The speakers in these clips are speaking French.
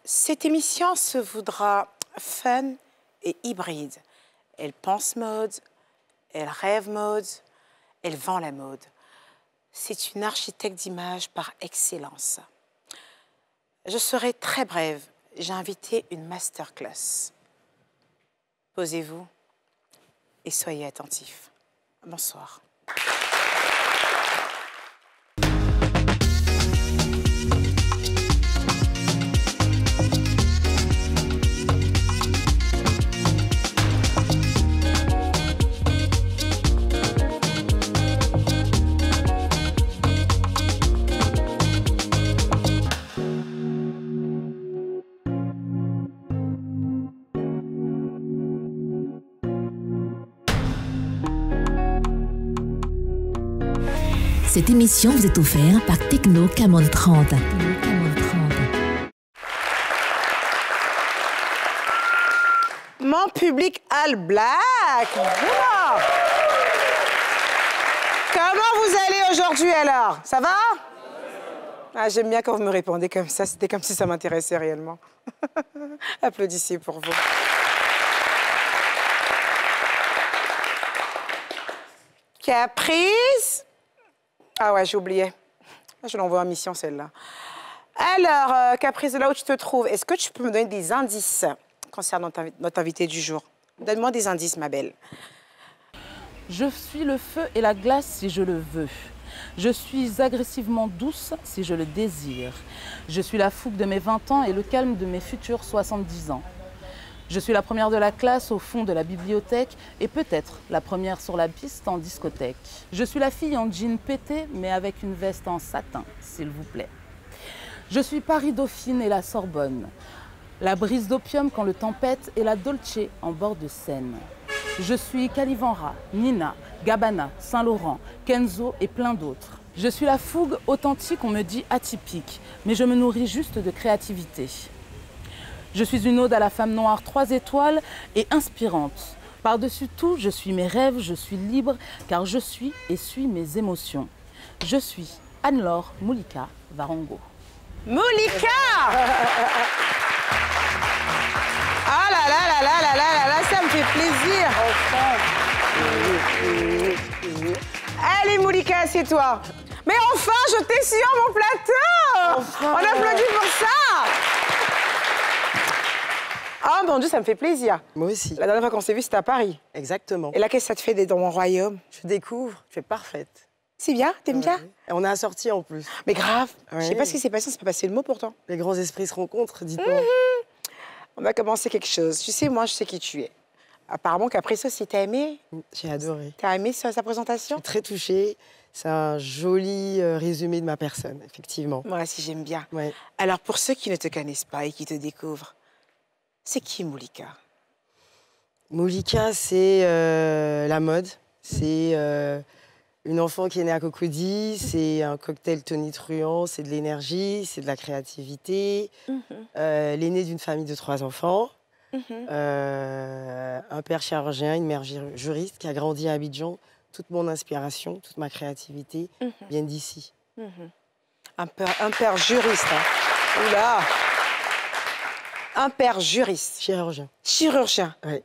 Cette émission se voudra fun et hybride. Elle pense mode, elle rêve mode, elle vend la mode. C'est une architecte d'image par excellence. Je serai très brève. J'ai invité une masterclass. Posez-vous et soyez attentifs. Bonsoir. Cette émission vous est offerte par Techno Camon 30. Mon public all black. Wow. Comment vous allez aujourd'hui alors? Ça va? Ah, j'aime bien quand vous me répondez comme ça. C'était comme si ça m'intéressait réellement. Applaudissez pour vous. Caprice. Ah ouais, j'ai oublié. Je l'envoie en mission, celle-là. Alors, Caprice, là où tu te trouves, est-ce que tu peux me donner des indices concernant notre invité du jour? Donne-moi des indices, ma belle. Je suis le feu et la glace si je le veux. Je suis agressivement douce si je le désire. Je suis la fougue de mes 20 ans et le calme de mes futurs 70 ans. Je suis la première de la classe au fond de la bibliothèque et peut-être la première sur la piste en discothèque. Je suis la fille en jean pété mais avec une veste en satin, s'il vous plaît. Je suis Paris-Dauphine et la Sorbonne. La brise d'opium quand le temps pète et la Dolce en bord de Seine. Je suis Kalivanra, Nina, Gabbana, Saint-Laurent, Kenzo et plein d'autres. Je suis la fougue authentique, on me dit atypique, mais je me nourris juste de créativité. Je suis une ode à la femme noire 3 étoiles et inspirante. Par-dessus tout, je suis mes rêves, je suis libre, car je suis et suis mes émotions. Je suis Anne-Laure Moulika Varango. Moulika! Ah là là là là là là là, ça me fait plaisir. Allez, Moulika, assieds-toi. Mais enfin, je t'ai sur mon plateau! Enfin. On applaudit pour ça! Ah, mon Dieu, ça me fait plaisir. Moi aussi. La dernière fois qu'on s'est vu, c'était à Paris. Exactement. Et là, qu'est-ce que ça te fait d'être dans mon royaume? Je découvre, tu es parfaite. C'est bien? T'aimes bien? Et on est assortis en plus. Mais grave. Ouais. Je sais pas ce qui s'est passé, on s'est pas passé le mot pourtant. Les grands esprits se rencontrent, dis-toi. On va commencer quelque chose. Tu sais, moi, je sais qui tu es. Apparemment, Caprice aussi, t'as aimé? J'ai adoré. T'as aimé sa présentation? Je suis très touchée. C'est un joli résumé de ma personne, effectivement. Moi aussi, j'aime bien. Ouais. Alors, pour ceux qui ne te connaissent pas et qui te découvrent, c'est qui Moulika? Moulika, c'est la mode. C'est une enfant qui est née à Cocody. C'est un cocktail tonitruant. C'est de l'énergie, c'est de la créativité. L'aînée d'une famille de 3 enfants. Un père chirurgien, une mère juriste qui a grandi à Abidjan. Toute mon inspiration, toute ma créativité viennent d'ici. Un père juriste. Hein. Oula! Un père juriste. Chirurgien. Chirurgien. Oui.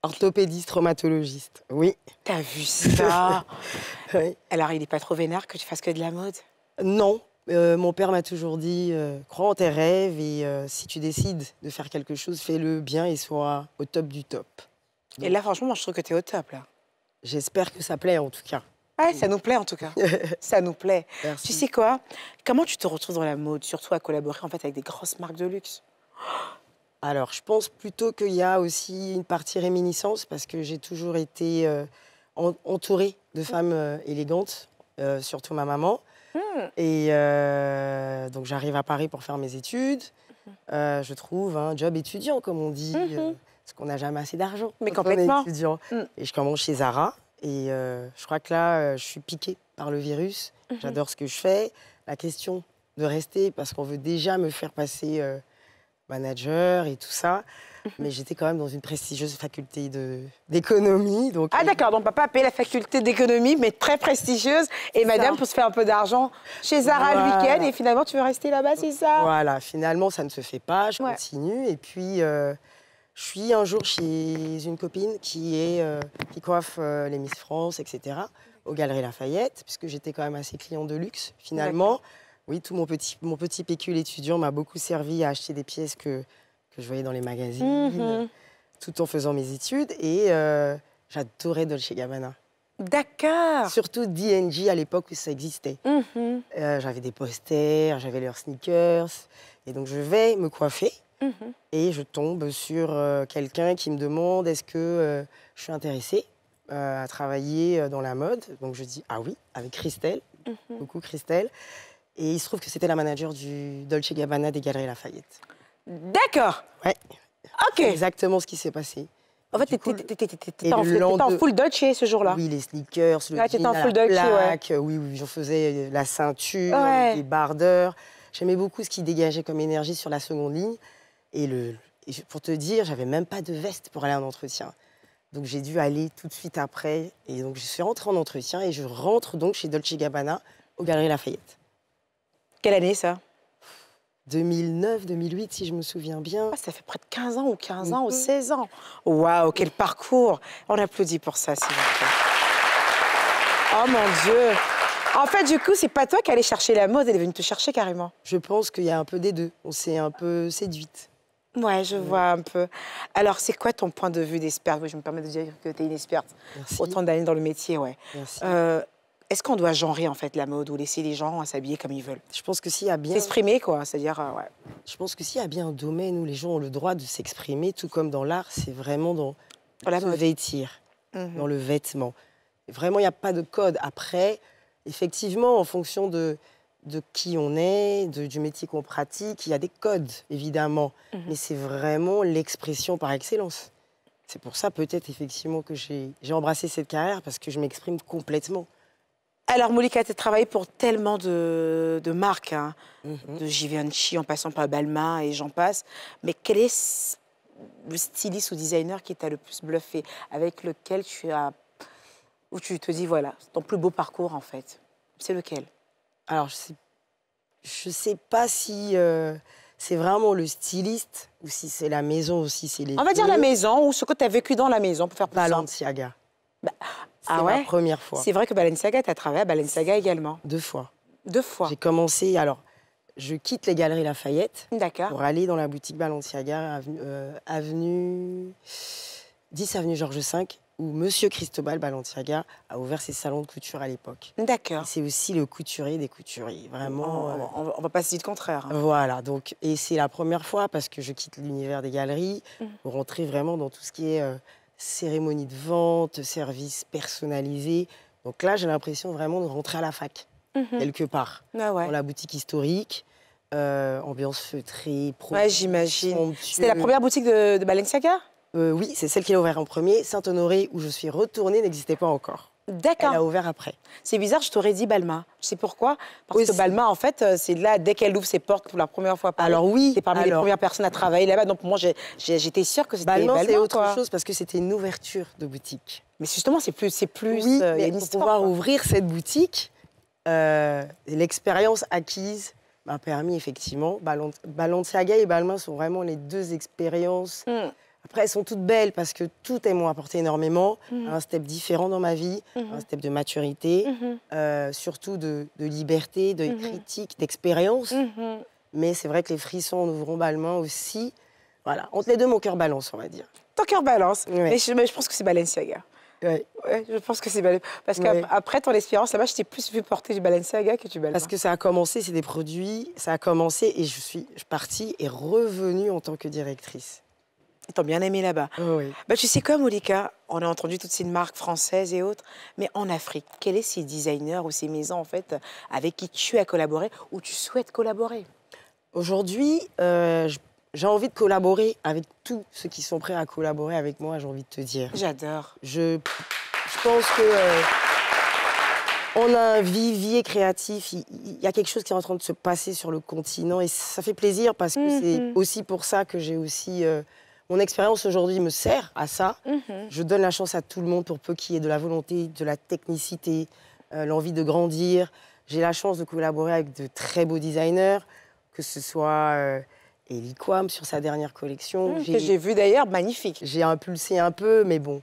Orthopédiste, traumatologiste. Oui. T'as vu ça? Oui. Alors, il n'est pas trop vénère que tu fasses que de la mode? Non. Mon père m'a toujours dit, crois en tes rêves et si tu décides de faire quelque chose, fais-le bien et sois au top du top. Et là, franchement, moi, je trouve que tu es au top, là. J'espère que ça plaît, en tout cas. Ouais, ça nous plaît, en tout cas. Ça nous plaît. Merci. Tu sais quoi? Comment tu te retrouves dans la mode, surtout à collaborer, en fait, avec des grosses marques de luxe? Alors, je pense plutôt qu'il y a aussi une partie réminiscence parce que j'ai toujours été entourée de femmes élégantes, surtout ma maman. Et donc, j'arrive à Paris pour faire mes études. Je trouve un job étudiant, comme on dit, parce qu'on n'a jamais assez d'argent. Mais quand complètement. on est étudiant. Et je commence chez Zara. Et je crois que là, je suis piquée par le virus. J'adore ce que je fais. La question de rester, parce qu'on veut déjà me faire passer manager et tout ça. Mais j'étais quand même dans une prestigieuse faculté d'économie. Ah d'accord, donc papa a payé la faculté d'économie, mais très prestigieuse, et madame pour se faire un peu d'argent chez Zara le week-end, et finalement tu veux rester là-bas, c'est ça? Voilà, finalement ça ne se fait pas, je continue, et puis je suis un jour chez une copine qui coiffe les Miss France, etc., aux Galeries Lafayette, puisque j'étais quand même assez client de luxe, finalement. Oui, tout mon petit pécule étudiant m'a beaucoup servi à acheter des pièces que je voyais dans les magazines, tout en faisant mes études. Et j'adorais Dolce & Gabbana. D'accord. Surtout D&G à l'époque où ça existait. J'avais des posters, j'avais leurs sneakers. Et donc, je vais me coiffer et je tombe sur quelqu'un qui me demande est-ce que je suis intéressée à travailler dans la mode. Donc, je dis ah oui, avec Christelle. Coucou Christelle. Et il se trouve que c'était la manager du Dolce & Gabbana des Galeries Lafayette. D'accord. Ouais. Ok. C'est exactement ce qui s'est passé. En fait, t'étais en full Dolce ce jour-là. Oui, les sneakers, le jean à la plaque. Oui, j'en faisais la ceinture, les bardeurs. J'aimais beaucoup ce qui dégageait comme énergie sur la seconde ligne. Et pour te dire, j'avais même pas de veste pour aller en entretien. Donc j'ai dû aller tout de suite après. Et donc je suis rentrée en entretien et je rentre donc chez Dolce & Gabbana aux Galeries Lafayette. Quelle année ça? 2009, 2008, si je me souviens bien. Ah, ça fait près de 15 ans ou 15 ans ou 16 ans. Waouh, quel parcours. On applaudit pour ça, s'il vous plaît. Oh mon Dieu. En fait, du coup, c'est pas toi qui allais chercher la mode, elle est venue te chercher carrément. Je pense qu'il y a un peu des deux. On s'est un peu séduite. Ouais, je vois un peu. Alors, c'est quoi ton point de vue d'experte? Oui, je me permets de dire que tu es une experte. Merci. Autant d'années dans le métier, ouais. Merci. Est-ce qu'on doit genrer en fait la mode ou laisser les gens s'habiller comme ils veulent? Je pense que s'il y a bien... S'exprimer, quoi, c'est-à-dire, ouais. Je pense que s'il y a bien un domaine où les gens ont le droit de s'exprimer, tout comme dans l'art, c'est vraiment dans la se vêtir, dans le vêtement. Vraiment, il n'y a pas de code. Après, effectivement, en fonction de qui on est, du métier qu'on pratique, il y a des codes, évidemment. Mais c'est vraiment l'expression par excellence. C'est pour ça, peut-être, effectivement, que j'ai embrassé cette carrière, parce que je m'exprime complètement. Alors, Moulika, tu as travaillé pour tellement de marques, hein, de Givenchy en passant par Balmain et j'en passe. Mais quel est le styliste ou designer qui t'a le plus bluffé, avec lequel où tu te dis, voilà, ton plus beau parcours, en fait? C'est lequel? Alors, je sais pas si c'est vraiment le styliste ou si c'est la maison ou si c'est les On va dire la maison ou ce que tu as vécu dans la maison, pour faire plus simple. Balenciaga. Ah c'est ouais? ma première fois. C'est vrai que Balenciaga, tu as travaillé à Balenciaga également. 2 fois. 2 fois. J'ai commencé, alors, je quitte les Galeries Lafayette D'accord. pour aller dans la boutique Balenciaga, 10 avenue Georges V, où Monsieur Cristobal Balenciaga a ouvert ses salons de couture à l'époque. D'accord. C'est aussi le couturier des couturiers, vraiment. On va pas se dire le contraire. Hein. Voilà, donc, et c'est la première fois parce que je quitte l'univers des galeries pour rentrer vraiment dans tout ce qui est cérémonie de vente, service personnalisé. Donc là, j'ai l'impression vraiment de rentrer à la fac, quelque part, Ah ouais. dans la boutique historique, ambiance feutrée, Ouais, j'imagine. C'était la première boutique de Balenciaga? Oui, c'est celle qui a ouvert en premier. Saint-Honoré, où je suis retournée, n'existait pas encore. D'accord. Elle a ouvert après. C'est bizarre, je t'aurais dit Balmain. Je sais pourquoi. Parce que Balmain, en fait, c'est là, dès qu'elle ouvre ses portes pour la première fois. Alors oui. C'est parmi les premières personnes à travailler là-bas. Donc pour moi, j'étais sûre que c'était Balmain. C'est autre chose parce que c'était une ouverture de boutique. Mais justement, c'est plus. Oui, mais pour pouvoir ouvrir cette boutique, l'expérience acquise m'a permis effectivement. Balenciaga et Balmain sont vraiment les 2 expériences. Après, elles sont toutes belles parce que toutes elles m'ont apporté énormément, un step différent dans ma vie, un step de maturité, surtout de liberté, de critique, d'expérience. Mais c'est vrai que les frissons en ouvrant Balmain aussi, voilà, entre les deux, mon cœur balance, on va dire. Ton cœur balance, ouais. mais je pense que c'est Balenciaga. Ouais. Ouais, je pense que c'est Balenciaga. Parce qu'après ton expérience là-bas, je t'ai plus vu porter du Balenciaga que du Balmain. Parce que ça a commencé, c'est des produits, ça a commencé et je suis partie et revenue en tant que directrice. Ils t'ont bien aimé là-bas. Oh oui. Bah, tu sais quoi, Moulika, on a entendu toutes ces marques françaises et autres, mais en Afrique, quels sont ces designers ou ces maisons, en fait, avec qui tu as collaboré ou tu souhaites collaborer? Aujourd'hui, j'ai envie de collaborer avec tous ceux qui sont prêts à collaborer avec moi, j'ai envie de te dire. J'adore. Je pense que On a un vivier créatif, il y a quelque chose qui est en train de se passer sur le continent et ça fait plaisir parce que c'est aussi pour ça que j'ai aussi... mon expérience aujourd'hui me sert à ça. Je donne la chance à tout le monde pour peu qu'il y ait de la volonté, de la technicité, l'envie de grandir. J'ai la chance de collaborer avec de très beaux designers, que ce soit Eli Quam sur sa dernière collection. Que j'ai vu d'ailleurs, magnifique. J'ai impulsé un peu, mais bon,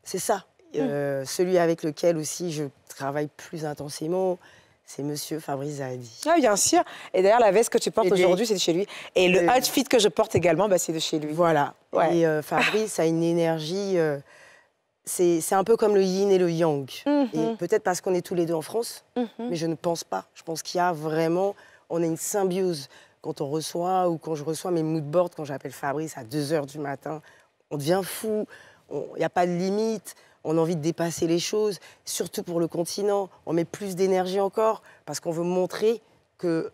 c'est ça. Celui avec lequel aussi je travaille plus intensément, c'est Monsieur Fabrice Zahedi. Ah, bien sûr. Et d'ailleurs, la veste que tu portes aujourd'hui, c'est de chez lui. Et le outfit que je porte également, bah, c'est de chez lui. Voilà. Ouais. Et Fabrice a une énergie... c'est un peu comme le yin et le yang. Et peut-être parce qu'on est tous les deux en France, mais je ne pense pas. Je pense qu'il y a vraiment... On a une symbiose. Quand on reçoit ou quand je reçois mes moodboards, quand j'appelle Fabrice à 2 h du matin, on devient fou. Il n'y a pas de limite. On a envie de dépasser les choses, surtout pour le continent. On met plus d'énergie encore parce qu'on veut montrer que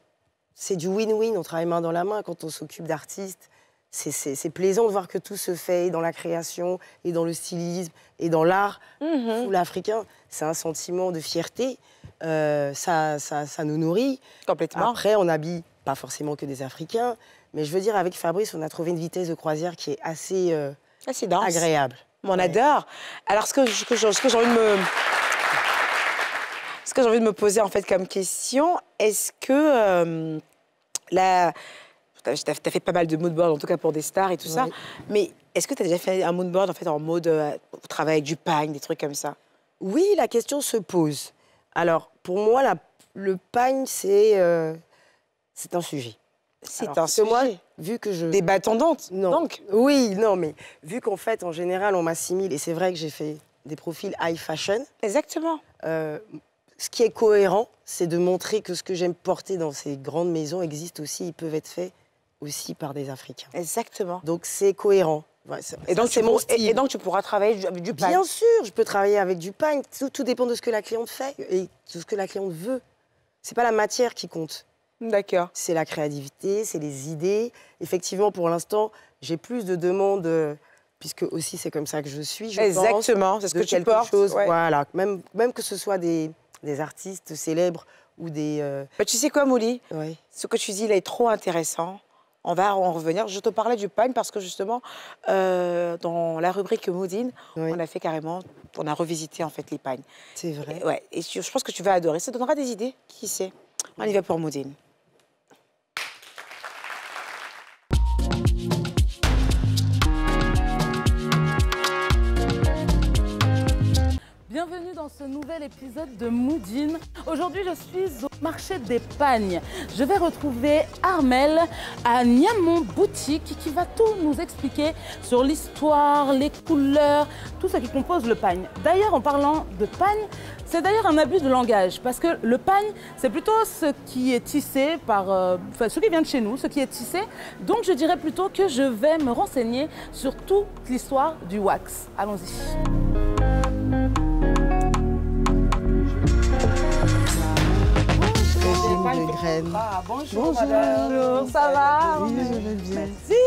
c'est du win-win. On travaille main dans la main quand on s'occupe d'artistes. C'est plaisant de voir que tout se fait dans la création et dans le stylisme et dans l'art. Full africain, c'est un sentiment de fierté. Ça nous nourrit. Complètement. Après, on n'habille pas forcément que des Africains. Mais je veux dire, avec Fabrice, on a trouvé une vitesse de croisière qui est assez agréable. On adore. Alors, ce que j'ai envie de me poser en fait comme question, est-ce que tu as fait pas mal de moodboards, en tout cas pour des stars et tout ça, mais est-ce que tu as déjà fait un moodboard en fait en mode travail avec du pagne, des trucs comme ça? Oui, la question se pose. Alors, pour moi, le pagne, c'est un sujet. C'est un sujet. Moi, vu que je... Des bâtons-dentes, donc. Oui, non, mais vu qu'en fait, en général, on m'assimile, et c'est vrai que j'ai fait des profils high fashion. Exactement. Ce qui est cohérent, c'est de montrer que ce que j'aime porter dans ces grandes maisons existe aussi, ils peuvent être faits aussi par des Africains. Exactement. Donc, c'est cohérent. Et donc, tu pourras travailler avec du pagne. Bien sûr, je peux travailler avec du pagne. Tout dépend de ce que la cliente fait et de ce que la cliente veut. C'est pas la matière qui compte. D'accord. C'est la créativité, c'est les idées. Effectivement, pour l'instant, j'ai plus de demandes, puisque aussi c'est comme ça que je suis, je Exactement, c'est ce que tu portes. Voilà, même que ce soit des artistes célèbres ou des... Bah, tu sais quoi, Molly? Oui. Ce que tu dis là est trop intéressant. On va en revenir. Je te parlais du pagne parce que justement, dans la rubrique Moodine, on a fait carrément, on a revisité en fait les pagnes. C'est vrai. Et je pense que tu vas adorer. Ça donnera des idées, qui sait. On y va pour Moodine. Bienvenue dans ce nouvel épisode de Moodine. Aujourd'hui, je suis au marché des pagnes. Je vais retrouver Armelle à Niamon Boutique qui va tout nous expliquer sur l'histoire, les couleurs, tout ce qui compose le pagne. D'ailleurs, en parlant de pagne, c'est d'ailleurs un abus de langage parce que le pagne, c'est plutôt ce qui est tissé par, ce qui vient de chez nous, ce qui est tissé. Donc, je dirais plutôt que je vais me renseigner sur toute l'histoire du wax. Allons-y. Bonjour, madame. Ça va? Oui, je vais bien. Merci.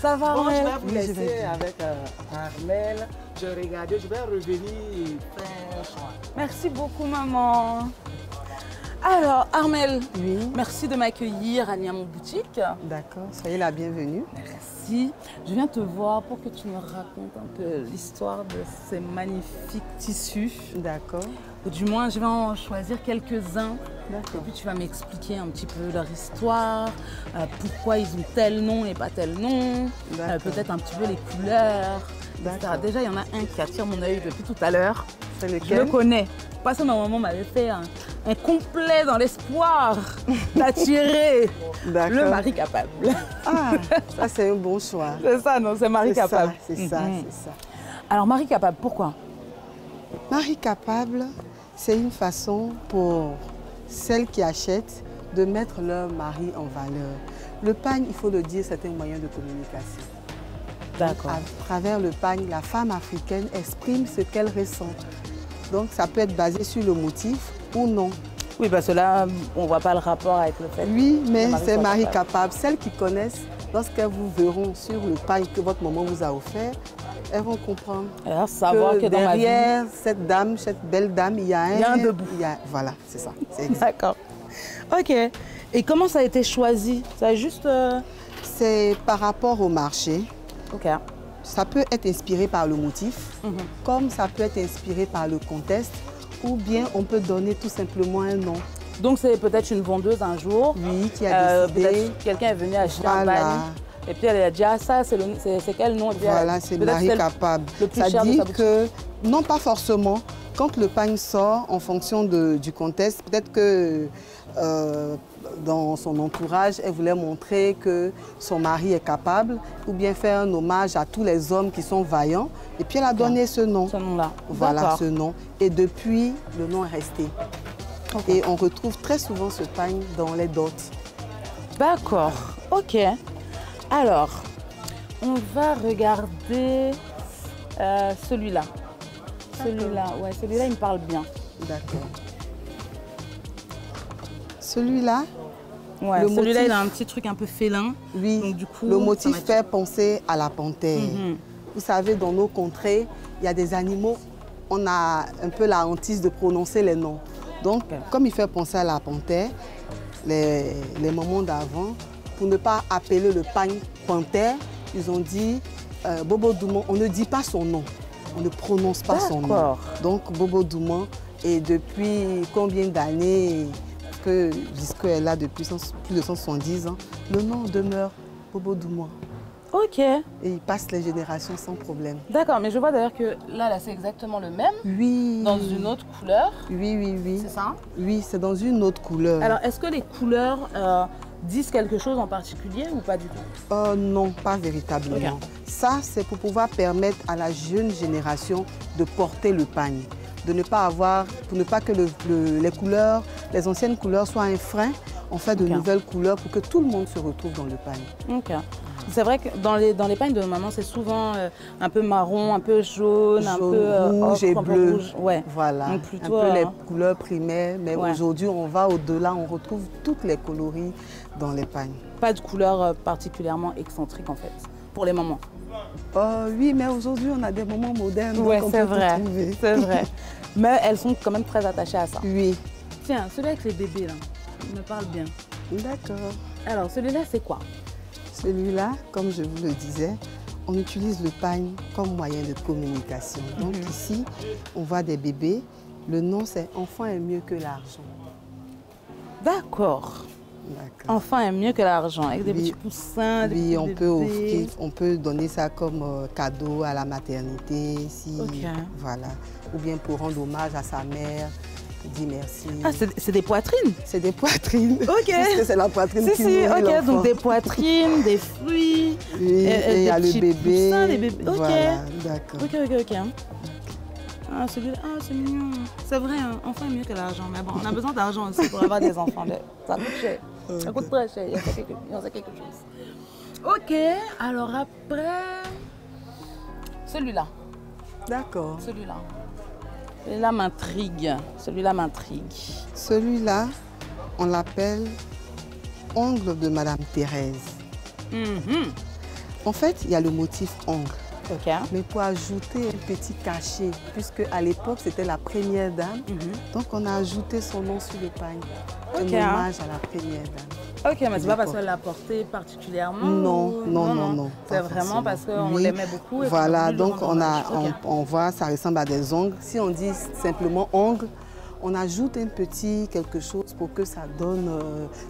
Ça va, bon, je vais vous oui, laisser avec Armelle. Je regarde, je vais revenir très soin. Merci beaucoup, maman. Alors, Armelle, merci de m'accueillir à Niamon Boutique. D'accord, soyez la bienvenue. Merci. Je viens te voir pour que tu me racontes un peu l'histoire de ces magnifiques tissus. D'accord. Ou du moins, je vais en choisir quelques-uns. D'accord. Et puis, tu vas m'expliquer un petit peu leur histoire, pourquoi ils ont tel nom et pas tel nom, peut-être un petit peu les couleurs, etc. Déjà, il y en a un qui attire mon œil depuis tout à l'heure. C'est lequel? Je le connais. Parce que ma maman m'avait fait un complet dans l'espoir d'attirer le mari capable. Ah, ça c'est un bon choix. C'est ça, non, c'est mari capable. C'est ça, c'est ça. Alors, mari capable, pourquoi? Mari capable, c'est une façon pour celles qui achètent de mettre leur mari en valeur. Le pagne, il faut le dire, c'est un moyen de communication. D'accord. À travers le pagne, la femme africaine exprime ce qu'elle ressent. Donc ça peut être basé sur le motif ou non. Oui, parce que là, on ne voit pas le rapport avec le fait. Oui, mais c'est mari capable. Celles qui connaissent, lorsqu'elles vous verront sur le pagne que votre maman vous a offert, elles vont comprendre Alors, savoir que dans ma vie... derrière cette dame, cette belle dame, il y a un debout. Voilà, c'est ça. C'est exact. D'accord. Ok. Et comment ça a été choisi? Ça a juste... C'est par rapport au marché. Ok. Ça peut être inspiré par le motif, comme ça peut être inspiré par le contexte, ou bien on peut donner tout simplement un nom. Donc c'est peut-être une vendeuse un jour. Oui, qui a décidé. Peut-être quelqu'un est venu acheter un Voilà. bail. Et puis elle a dit, ah ça, c'est quel nom? Et puis, Voilà, c'est peut-être Marie Capable. le plus Ça cher de dit sa boutique. que, non pas forcément, quand le pagne sort en fonction du contexte, peut-être que dans son entourage, elle voulait montrer que son mari est capable, ou bien faire un hommage à tous les hommes qui sont vaillants. Et puis elle a donné ce nom. Ce nom-là. Voilà, D'accord. ce nom. Et depuis, le nom est resté. Et on retrouve très souvent ce pagne dans les dots. D'accord. Ok. Alors, on va regarder celui-là. Celui-là, ouais, celui-là, il me parle bien. D'accord. Celui-là, Ouais, Le celui-là, motif- il a un petit truc un peu félin. oui, Donc, du coup, le ça motif m'attire. fait penser à la panthère. Vous savez, dans nos contrées, il y a des animaux, on a un peu la hantise de prononcer les noms. Donc, Ok. comme il fait penser à la panthère, les mamans d'avant, pour ne pas appeler le pagne panthère, ils ont dit Bobo Douman, on ne dit pas son nom, on ne prononce pas son nom. D'accord. Donc, Bobo Douman, et depuis combien d'années jusqu'elle a depuis plus de 170 ans, le nom demeure Bobo Douman. Ok. Et il passe les générations sans problème. D'accord, mais je vois d'ailleurs que là, c'est exactement le même, Oui. dans une autre couleur. Oui, oui, oui. C'est ça? Oui, c'est dans une autre couleur. Alors, est-ce que les couleurs disent quelque chose en particulier ou pas du tout? Non, pas véritablement. Ok. Ça, c'est pour pouvoir permettre à la jeune génération de porter le pagne. De ne pas avoir, pour ne pas que les couleurs, les anciennes couleurs soient un frein, on fait de Ok. nouvelles couleurs pour que tout le monde se retrouve dans le pagne. Ok. C'est vrai que dans les pagnes de maman, c'est souvent un peu marron, un peu jaune, un peu rouge et ocre, un peu bleu. rouge. Ouais. Voilà, Donc un plutôt, peu les couleurs primaires, mais ouais. aujourd'hui on va au-delà, on retrouve toutes les coloris dans les pagnes. Pas de couleur particulièrement excentrique en fait, pour les mamans. Oui, mais aujourd'hui on a des moments modernes, Ouais, donc on c'est peut vrai. tout trouver. C'est vrai. Mais elles sont quand même très attachées à ça. Oui, Tiens, celui avec les bébés là, il me parle bien. d'accord. Alors celui-là c'est quoi? Celui-là, comme je vous le disais, on utilise le pagne comme moyen de communication. Donc ici, on voit des bébés. Le nom, c'est « Enfant est mieux que l'argent D'accord. ». D'accord. Enfant est mieux que l'argent, avec des Oui. petits poussins, des Oui, petits on bébés. peut offrir, on peut donner ça comme cadeau à la maternité, si, Ok. voilà. Ou bien pour rendre hommage à sa mère, pour dire merci. Ah, c'est des poitrines? C'est des poitrines. Ok. Parce que c'est la poitrine Si, qui si, nourrit ok, l'enfant. donc des poitrines, des fruits. Oui, et il y a des le petits bébé. poussins, des bébés. Ok. Voilà, d'accord. Ok, ok, ok. Ah, celui-là, ah, c'est mignon. C'est vrai, un enfant est mieux que l'argent. Mais bon, on a besoin d'argent aussi pour avoir des enfants. Ça coûte cher. Ça coûte très cher. Il y a quelque chose. Ok, alors après. Celui-là. D'accord. Celui-là. Celui-là m'intrigue. Celui-là m'intrigue. Celui-là, on l'appelle ongle de Madame Thérèse. Mhm. En fait, il y a le motif ongle. Ok. Mais pour ajouter un petit cachet, puisque à l'époque c'était la première dame, donc on a ajouté son nom sur le pagne. Ok. Un hommage à la première dame. Ok, mais c'est pas parce qu'elle l'a porté particulièrement? Non, ou- non, non, non. C'est pas vraiment forcément. parce qu'on Oui, l'aimait beaucoup. et qu'on a Voilà, voulu lui donc rendre hommage. Ok. on voit, ça ressemble à des ongles. Si on dit simplement ongles, on ajoute un petit quelque chose pour que ça donne,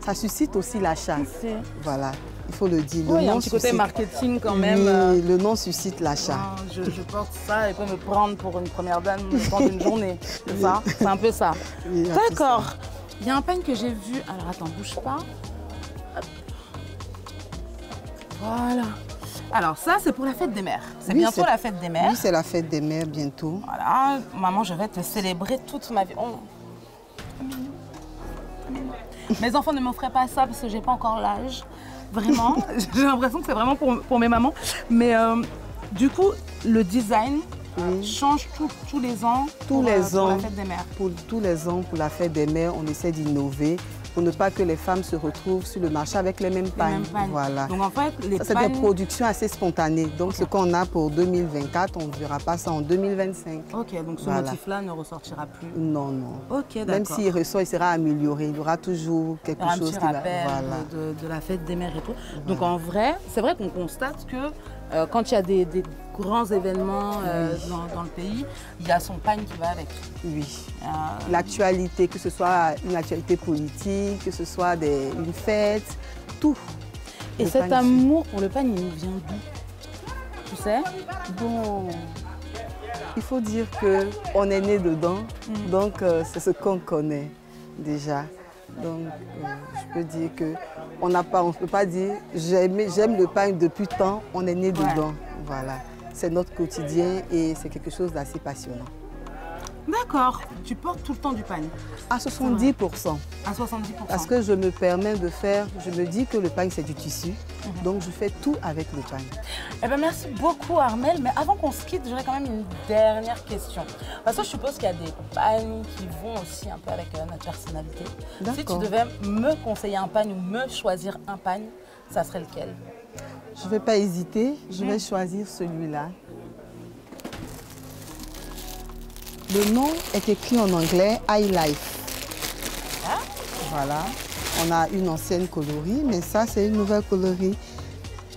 ça suscite aussi l'achat. Si. Voilà, il faut le dire. Oui, il y a un nom petit côté suscite- marketing quand Oui, même. le nom suscite l'achat. Je porte ça et peut me prendre pour une première dame le temps d'une journée. C'est ça? C'est un peu ça. Oui, il y a tout D'accord. Il y a un pagne que j'ai vu. Alors attends, bouge pas. Hop. Voilà. Alors ça, c'est pour la fête des mères. C'est Oui, bientôt c'est- la fête des mères. Oui, c'est la fête des mères bientôt. Voilà, maman, je vais te célébrer toute ma vie. Oh. Mes enfants ne m'offraient pas ça parce que j'ai pas encore l'âge. Vraiment, j'ai l'impression que c'est vraiment pour mes mamans. Mais du coup, le design change tous les ans. Tous pour, les pour ans. la fête des mères. Pour tous les ans, pour la fête des mères, on essaie d'innover pour ne pas que les femmes se retrouvent sur le marché avec les mêmes pagnes. Voilà. Donc en fait, les c'est des productions assez spontanées. Donc ce qu'on a pour 2024, on ne verra pas ça en 2025. Ok, donc ce motif-là ne ressortira plus. Non, non. Ok, d'accord. Même s'il ressort, il sera amélioré. Il y aura toujours quelque chose qui va... Voilà. De la fête des mères et tout. Donc en vrai, c'est vrai qu'on constate que quand il y a des grands événements dans le pays, il y a son pagne qui va avec. Oui. L'actualité, que ce soit une actualité politique, que ce soit une fête, tout. Et cet amour pour le pagne, il nous vient d'où? Tu sais? Bon, il faut dire qu'on est né dedans, donc c'est ce qu'on connaît déjà. Donc, je peux dire qu'on ne peut pas dire j'aime le pagne depuis tant, on est né dedans. Voilà. C'est notre quotidien et c'est quelque chose d'assez passionnant. D'accord. Tu portes tout le temps du pagne? À 70%. À 70%. Parce que je me permets de faire, je me dis que le pagne c'est du tissu, donc je fais tout avec le pagne. Eh bien, merci beaucoup Armelle, mais avant qu'on se quitte, j'aurais quand même une dernière question. Parce que je suppose qu'il y a des pagnes qui vont aussi un peu avec notre personnalité. Si tu devais me conseiller un pagne ou me choisir un pagne, ça serait lequel? Je ne vais pas hésiter, je vais choisir celui-là. Le nom est écrit en anglais « High Life ». Voilà, on a une ancienne colorie, mais ça c'est une nouvelle colorie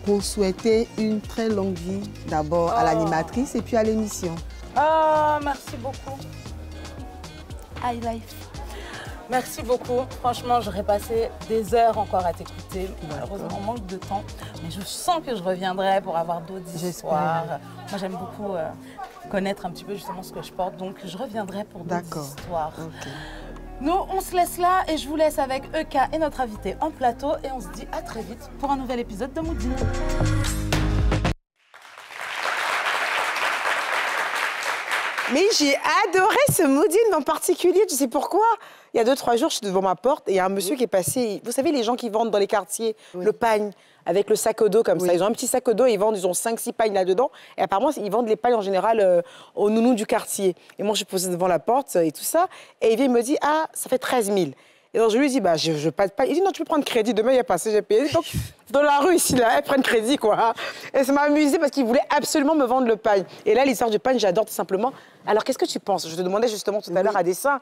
pour souhaiter une très longue vie d'abord à l'animatrice et puis à l'émission. Oh, merci beaucoup. High Life. Merci beaucoup. Franchement, j'aurais passé des heures encore à t'écouter. Malheureusement, on manque de temps. Mais je sens que je reviendrai pour avoir d'autres histoires. Moi, j'aime beaucoup connaître un petit peu justement ce que je porte. Donc, je reviendrai pour d'autres histoires. Okay. Nous, on se laisse là et je vous laisse avec EK et notre invité en plateau. Et on se dit à très vite pour un nouvel épisode de Moodine. Mais j'ai adoré ce Moodine en particulier, tu sais pourquoi? Il y a 2-3 jours, je suis devant ma porte et il y a un monsieur qui est passé. Vous savez, les gens qui vendent dans les quartiers le pagne avec le sac au dos comme ça. Ils ont un petit sac au dos, ils ont 5-6 pagnes là-dedans. Et apparemment, ils vendent les pagnes en général aux nounous du quartier. Et moi, je suis posée devant la porte et tout ça. Et il vient me dit, ah, ça fait 13 000. Et donc, je lui dis, bah, je passe pas. Il dit, non, tu peux prendre crédit. Demain, il y a passé, j'ai payé. Donc, dans la rue, ici, là, elles prennent crédit, quoi. Et ça m'a amusé parce qu'il voulait absolument me vendre le pagne. Et là, l'histoire du pagne, j'adore tout simplement. Alors, qu'est-ce que tu penses? Je te demandais justement tout à l'heure à dessein.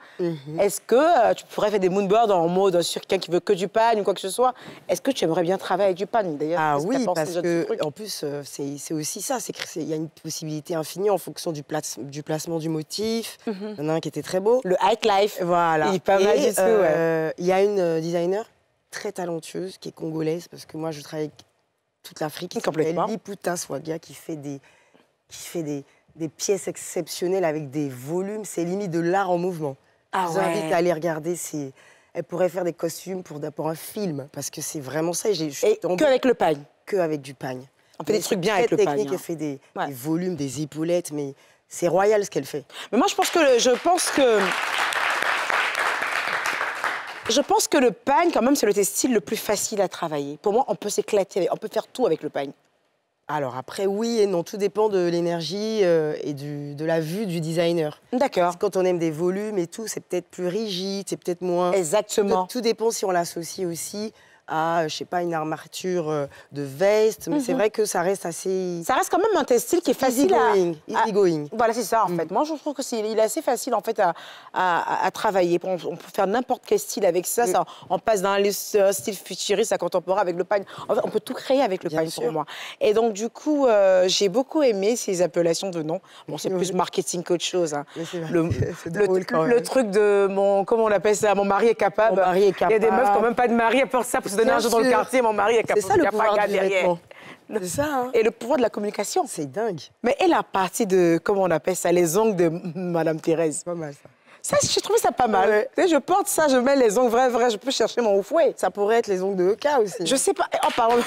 Est-ce que tu pourrais faire des moonbirds en mode sur quelqu'un qui veut que du pagne ou quoi que ce soit? Est-ce que tu aimerais bien travailler avec du pagne, d'ailleurs? Ah oui, parce que, en plus, c'est aussi ça. Il y a une possibilité infinie en fonction du placement du motif. Il y en a un qui était très beau. Le High Life. Voilà. Il est pas mal du tout, ouais. Il y a une designer très talentueuse qui est congolaise, parce que moi, je travaille avec toute l'Afrique, qui s'appelle Liputa Swaga, qui fait des pièces exceptionnelles avec des volumes. C'est limite de l'art en mouvement. Je vous invite à aller regarder. Elle pourrait faire des costumes pour un film, parce que c'est vraiment ça. Et que avec le pagne? Que avec du pagne. On fait des trucs bien avec le pagne. Elle fait des volumes, des épaulettes, mais c'est royal ce qu'elle fait. Mais moi, je pense que le pagne, quand même, c'est le textile le plus facile à travailler. Pour moi, on peut s'éclater, on peut faire tout avec le pagne. Alors après, oui et non, tout dépend de l'énergie et de la vue du designer. D'accord. Quand on aime des volumes et tout, c'est peut-être plus rigide, c'est peut-être moins... Exactement. Tout dépend si on l'associe aussi à, je sais pas, une armature de veste, mais c'est vrai que ça reste assez... Ça reste quand même un textile qui est facile easy going. Voilà, c'est ça, en fait. Moi, je trouve qu'il est assez facile, en fait, à travailler. On peut faire n'importe quel style avec ça. On passe d'un style futuriste à contemporain avec le pagne. En fait, on peut tout créer avec le pagne, pour moi. Et donc, du coup, j'ai beaucoup aimé ces appellations de noms. Bon, c'est plus marketing qu'autre chose. Hein. Le truc de mon... Comment on appelle ça? Mon mari est capable. Mon mari est capable. Il y a des meufs qui n'ont même pas de mari à part ça pour se donner un jour dans le quartier. Mon mari est capable. C'est ça le pouvoir du vêtement. C'est ça, hein. Et le pouvoir de la communication. C'est dingue. Mais et la partie de, comment on appelle ça, les ongles de Madame Thérèse. Pas mal, ça. Ça, j'ai trouvé ça pas mal. Ouais. Je porte ça, je mets les ongles vrais, je peux chercher mon fouet. Ça pourrait être les ongles de EK aussi. Je sais pas. Oh, pardon. Non,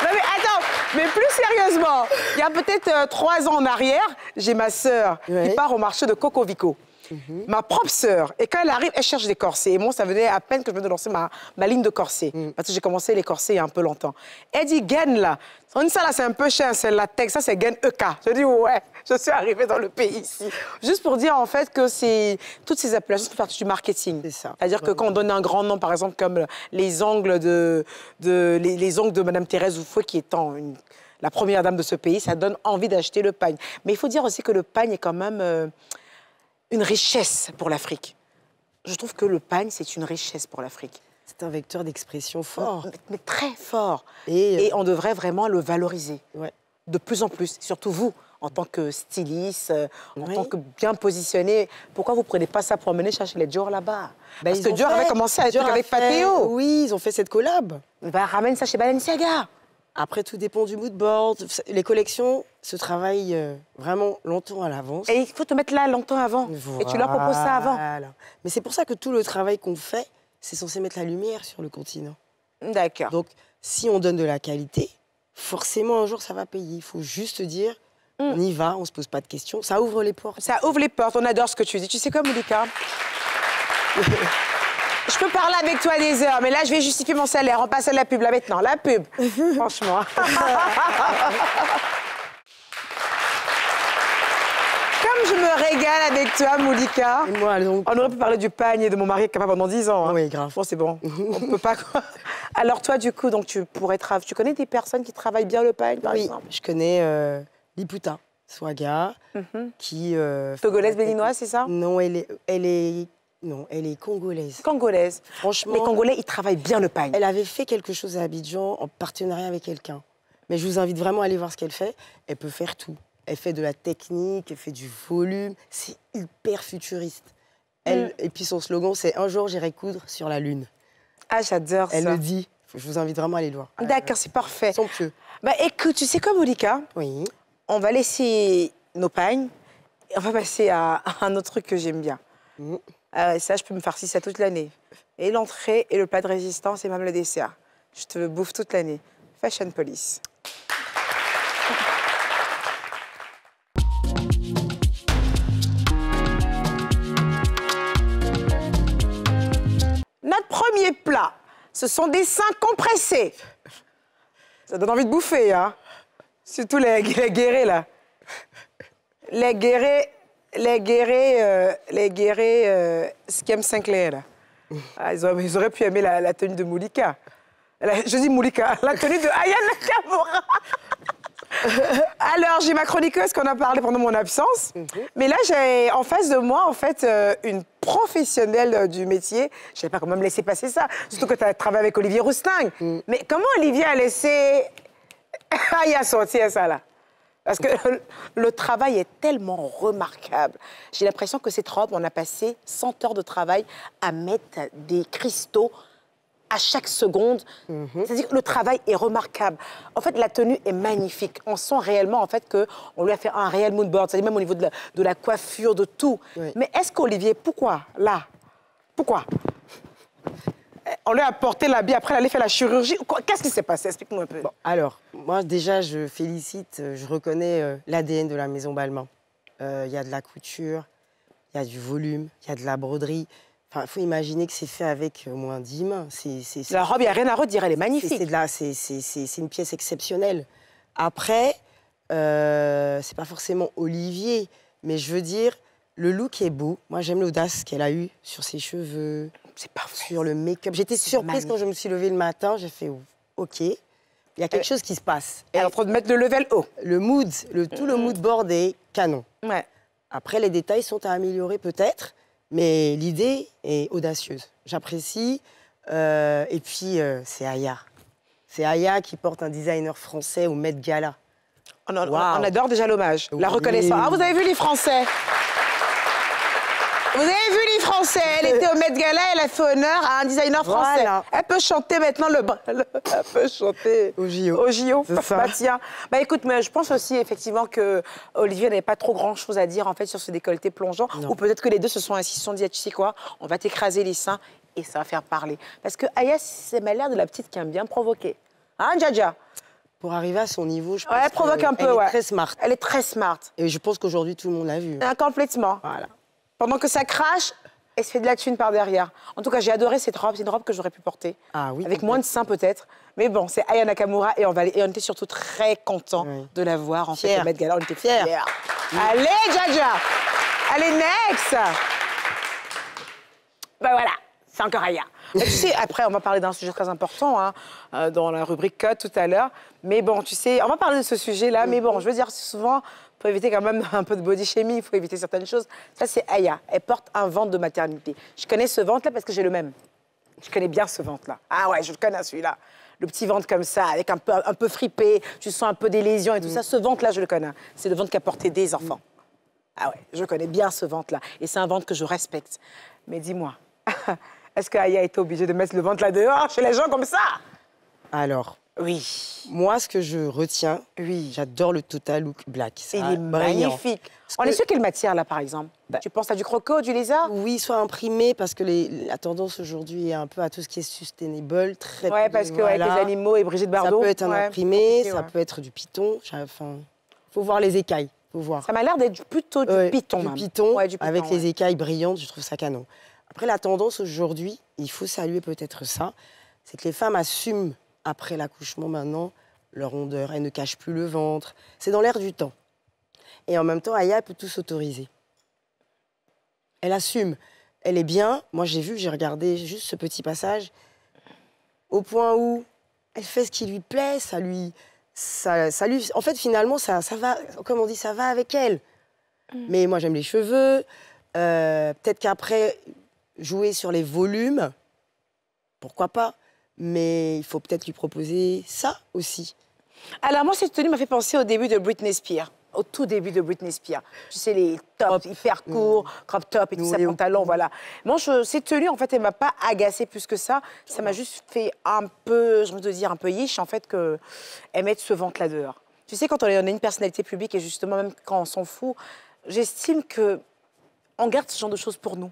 mais attends, mais plus sérieusement, il y a peut-être 3 ans en arrière, j'ai ma sœur qui part au marché de Cocovico. Ma propre sœur. Et quand elle arrive, elle cherche des corsets. Et moi, ça venait à peine que je venais de lancer ma ligne de corsets. Parce que j'ai commencé les corsets il y a un peu longtemps. Elle dit, gaine là. Ça là, c'est un peu cher, c'est latex. Ça, c'est gaine EK. Je dis, ouais, je suis arrivée dans le pays ici. Juste pour dire, en fait, que toutes ces appellations font partie du marketing. C'est ça. C'est-à-dire que quand on donne un grand nom, par exemple, comme les ongles les ongles de Madame Thérèse Oufoué, qui est la première dame de ce pays, ça donne envie d'acheter le pagne. Mais il faut dire aussi que le pagne est quand même une richesse pour l'Afrique. Je trouve que le pagne, c'est une richesse pour l'Afrique. C'est un vecteur d'expression fort. Mais très fort. Et on devrait vraiment le valoriser. Ouais. De plus en plus. Surtout vous, en tant que styliste, en tant que bien positionné. Pourquoi vous ne prenez pas ça pour emmener chercher les Dior là-bas? Parce que Dior avait commencé à être avec Pateo. Oui, ils ont fait cette collab. Ramène ça chez Balenciaga. Après, tout dépend du mood board. Les collections se travaillent vraiment longtemps à l'avance. Et il faut te mettre là longtemps avant. Voilà. Et tu leur proposes ça avant. Mais c'est pour ça que tout le travail qu'on fait, c'est censé mettre la lumière sur le continent. D'accord. Donc, si on donne de la qualité, forcément, un jour, ça va payer. Il faut juste dire, on y va, on ne se pose pas de questions. Ça ouvre les portes. Ça ouvre les portes. On adore ce que tu dis. Tu sais quoi, Moulika? Je peux parler avec toi des heures, mais là, je vais justifier mon salaire. On passe à la pub, là, maintenant. La pub. Franchement. Comme je me régale avec toi, Moulika. Et moi, donc... On aurait pu parler du pagne et de mon mari qui est capable pendant 10 ans. Hein. Oui, grave. Bon, c'est bon. On peut pas, quoi. Alors, toi, du coup, donc, tu connais des personnes qui travaillent bien le pagne, par exemple? Je connais Liputa Swaga, qui... Togolaise béninoise, c'est ça? Non, elle est congolaise. Congolaise. Franchement... Les Congolais, ils travaillent bien le pagne. Elle avait fait quelque chose à Abidjan en partenariat avec quelqu'un. Mais je vous invite vraiment à aller voir ce qu'elle fait. Elle peut faire tout. Elle fait de la technique, elle fait du volume. C'est hyper futuriste. Et puis son slogan, c'est « Un jour, j'irai coudre sur la Lune ». Ah, j'adore ça. Elle le dit. Je vous invite vraiment à aller le voir. D'accord, c'est parfait. Somptueux. Bah, écoute, tu sais quoi, Moulika? Oui. On va laisser nos pagnes et on va passer à un autre truc que j'aime bien. Ça, je peux me farcir ça toute l'année. Et l'entrée et le plat de résistance et même le dessert. Je te le bouffe toute l'année. Fashion Police. Notre premier plat, ce sont des seins compressés. Ça donne envie de bouffer, hein. Surtout les guérés, là. Les guérés Skiem Sinclair, là. Ah, ils auraient pu aimer la tenue de Moulika. Je dis Moulika, la tenue de Ayana Kamora. Alors, j'ai ma chroniqueuse qu'on a parlé pendant mon absence. Mais là, j'ai en face de moi, en fait, une professionnelle du métier. Je ne sais pas comment me laisser passer ça. Surtout que tu as travaillé avec Olivier Rousting. Mais comment Olivier a laissé Aya sortir ça, là? Parce que le travail est tellement remarquable. J'ai l'impression que cette robe, on a passé 100 heures de travail à mettre des cristaux à chaque seconde. C'est-à-dire que le travail est remarquable. En fait, la tenue est magnifique. On sent réellement, en fait, qu'on lui a fait un réel mood board, c'est-à-dire même au niveau de la coiffure, de tout. Oui. Mais est-ce qu'Olivier, pourquoi, là? Pourquoi? On lui a apporté l'habit, après, elle allait faire la chirurgie. Qu'est-ce qui s'est passé? Explique-moi un peu. Bon, alors, moi, déjà, je félicite, je reconnais l'ADN de la Maison Balmain. Il y a de la couture, il y a du volume, il y a de la broderie. Enfin, il faut imaginer que c'est fait avec au moins 10 mains. La robe, il n'y a rien à redire, elle est magnifique. C'est une pièce exceptionnelle. Après, c'est pas forcément Olivier, mais je veux dire, le look est beau. Moi, j'aime l'audace qu'elle a eue sur ses cheveux, sur le make-up. J'étais surprise quand je me suis levée le matin. J'ai fait OK, il y a quelque chose qui se passe. Elle est en train de mettre le level haut. Le mood, tout le mood board est canon. Ouais. Après, les détails sont à améliorer peut-être, mais l'idée est audacieuse. J'apprécie. Et puis, c'est Aya. C'est Aya qui porte un designer français au Met Gala. On adore déjà l'hommage, la reconnaissance. Ah, vous avez vu les Français? Vous avez vu les Français? Elle était au Met Gala, elle a fait honneur à un designer français. Voilà. Elle peut chanter maintenant elle peut chanter au JO. Au JO. C'est ça. Bah tiens. Bah écoute, mais je pense aussi effectivement que Olivier n'avait pas trop grand-chose à dire en fait sur ce décolleté plongeant. Non. Ou peut-être que les deux se sont assis, se sont dit, tu sais quoi, on va t'écraser les seins et ça va faire parler. Parce que Aya, c'est m'a l'air de la petite qui aime bien provoquer. Hein, Djadja? Pour arriver à son niveau, je pense elle provoque un peu, elle est très smart. Elle est très smart. Et je pense qu'aujourd'hui, tout le monde l'a vu. Complètement. Voilà. Pendant que ça crache, elle se fait de la thune par derrière. En tout cas, j'ai adoré cette robe. C'est une robe que j'aurais pu porter. Ah oui. Avec moins de seins peut-être. Mais bon, c'est Aya Nakamura et on était surtout très contents de la voir en fait au Met Gala. On était fiers. Allez, Jaja. Allez, next. Ben voilà, c'est encore Aya. Mais tu sais, après, on va parler d'un sujet très important hein, dans la rubrique Cut tout à l'heure. Mais bon, tu sais, on va parler de ce sujet-là. Mais bon, je veux dire, souvent, il faut éviter quand même un peu de body shaming, il faut éviter certaines choses. Ça, c'est Aya. Elle porte un ventre de maternité. Je connais ce ventre-là parce que j'ai le même. Je connais bien ce ventre-là. Ah ouais, je le connais celui-là. Le petit ventre comme ça, avec un peu fripé, tu sens un peu des lésions et tout ça. Ce ventre-là, je le connais. C'est le ventre qui a porté des enfants. Ah ouais, je connais bien ce ventre-là. Et c'est un ventre que je respecte. Mais dis-moi, est-ce qu'Aya était obligée de mettre le ventre là dehors chez les gens comme ça? Alors, oui. Moi, ce que je retiens, j'adore le Total Look Black. Il est magnifique. On est sur quelle matière, là, par exemple? Tu penses à du croco, du lézard? Oui, soit imprimé, parce que la tendance aujourd'hui est un peu à tout ce qui est sustainable. Très parce que avec les animaux et Brigitte Bardot. Ça peut être un imprimé, ça peut être du python. Enfin, faut voir les écailles. Faut voir. Ça m'a l'air d'être plutôt du python. Du python, avec les écailles brillantes, je trouve ça canon. Après, la tendance aujourd'hui, il faut saluer peut-être ça, c'est que les femmes assument, après l'accouchement maintenant, leur rondeur. Elles ne cachent plus le ventre. C'est dans l'air du temps. Et en même temps, Aya peut tout s'autoriser. Elle assume. Elle est bien. Moi, j'ai regardé juste ce petit passage, au point où elle fait ce qui lui plaît, ça lui... En fait, finalement, ça va, comme on dit, ça va avec elle. Mais moi, j'aime les cheveux. Peut-être qu'après, jouer sur les volumes, pourquoi pas. Mais il faut peut-être lui proposer ça aussi. Alors, moi, cette tenue m'a fait penser au début de Britney Spears. Au tout début de Britney Spears. Tu sais, les tops hyper courts, crop top et tout ça, pantalon, voilà. Moi, cette tenue, en fait, elle m'a pas agacée plus que ça. Ça m'a juste fait un peu, je veux dire, un peu yiche, en fait, qu'elle mette ce ventre-là dehors. Tu sais, quand on a une personnalité publique, et justement, même quand on s'en fout, j'estime qu'on garde ce genre de choses pour nous.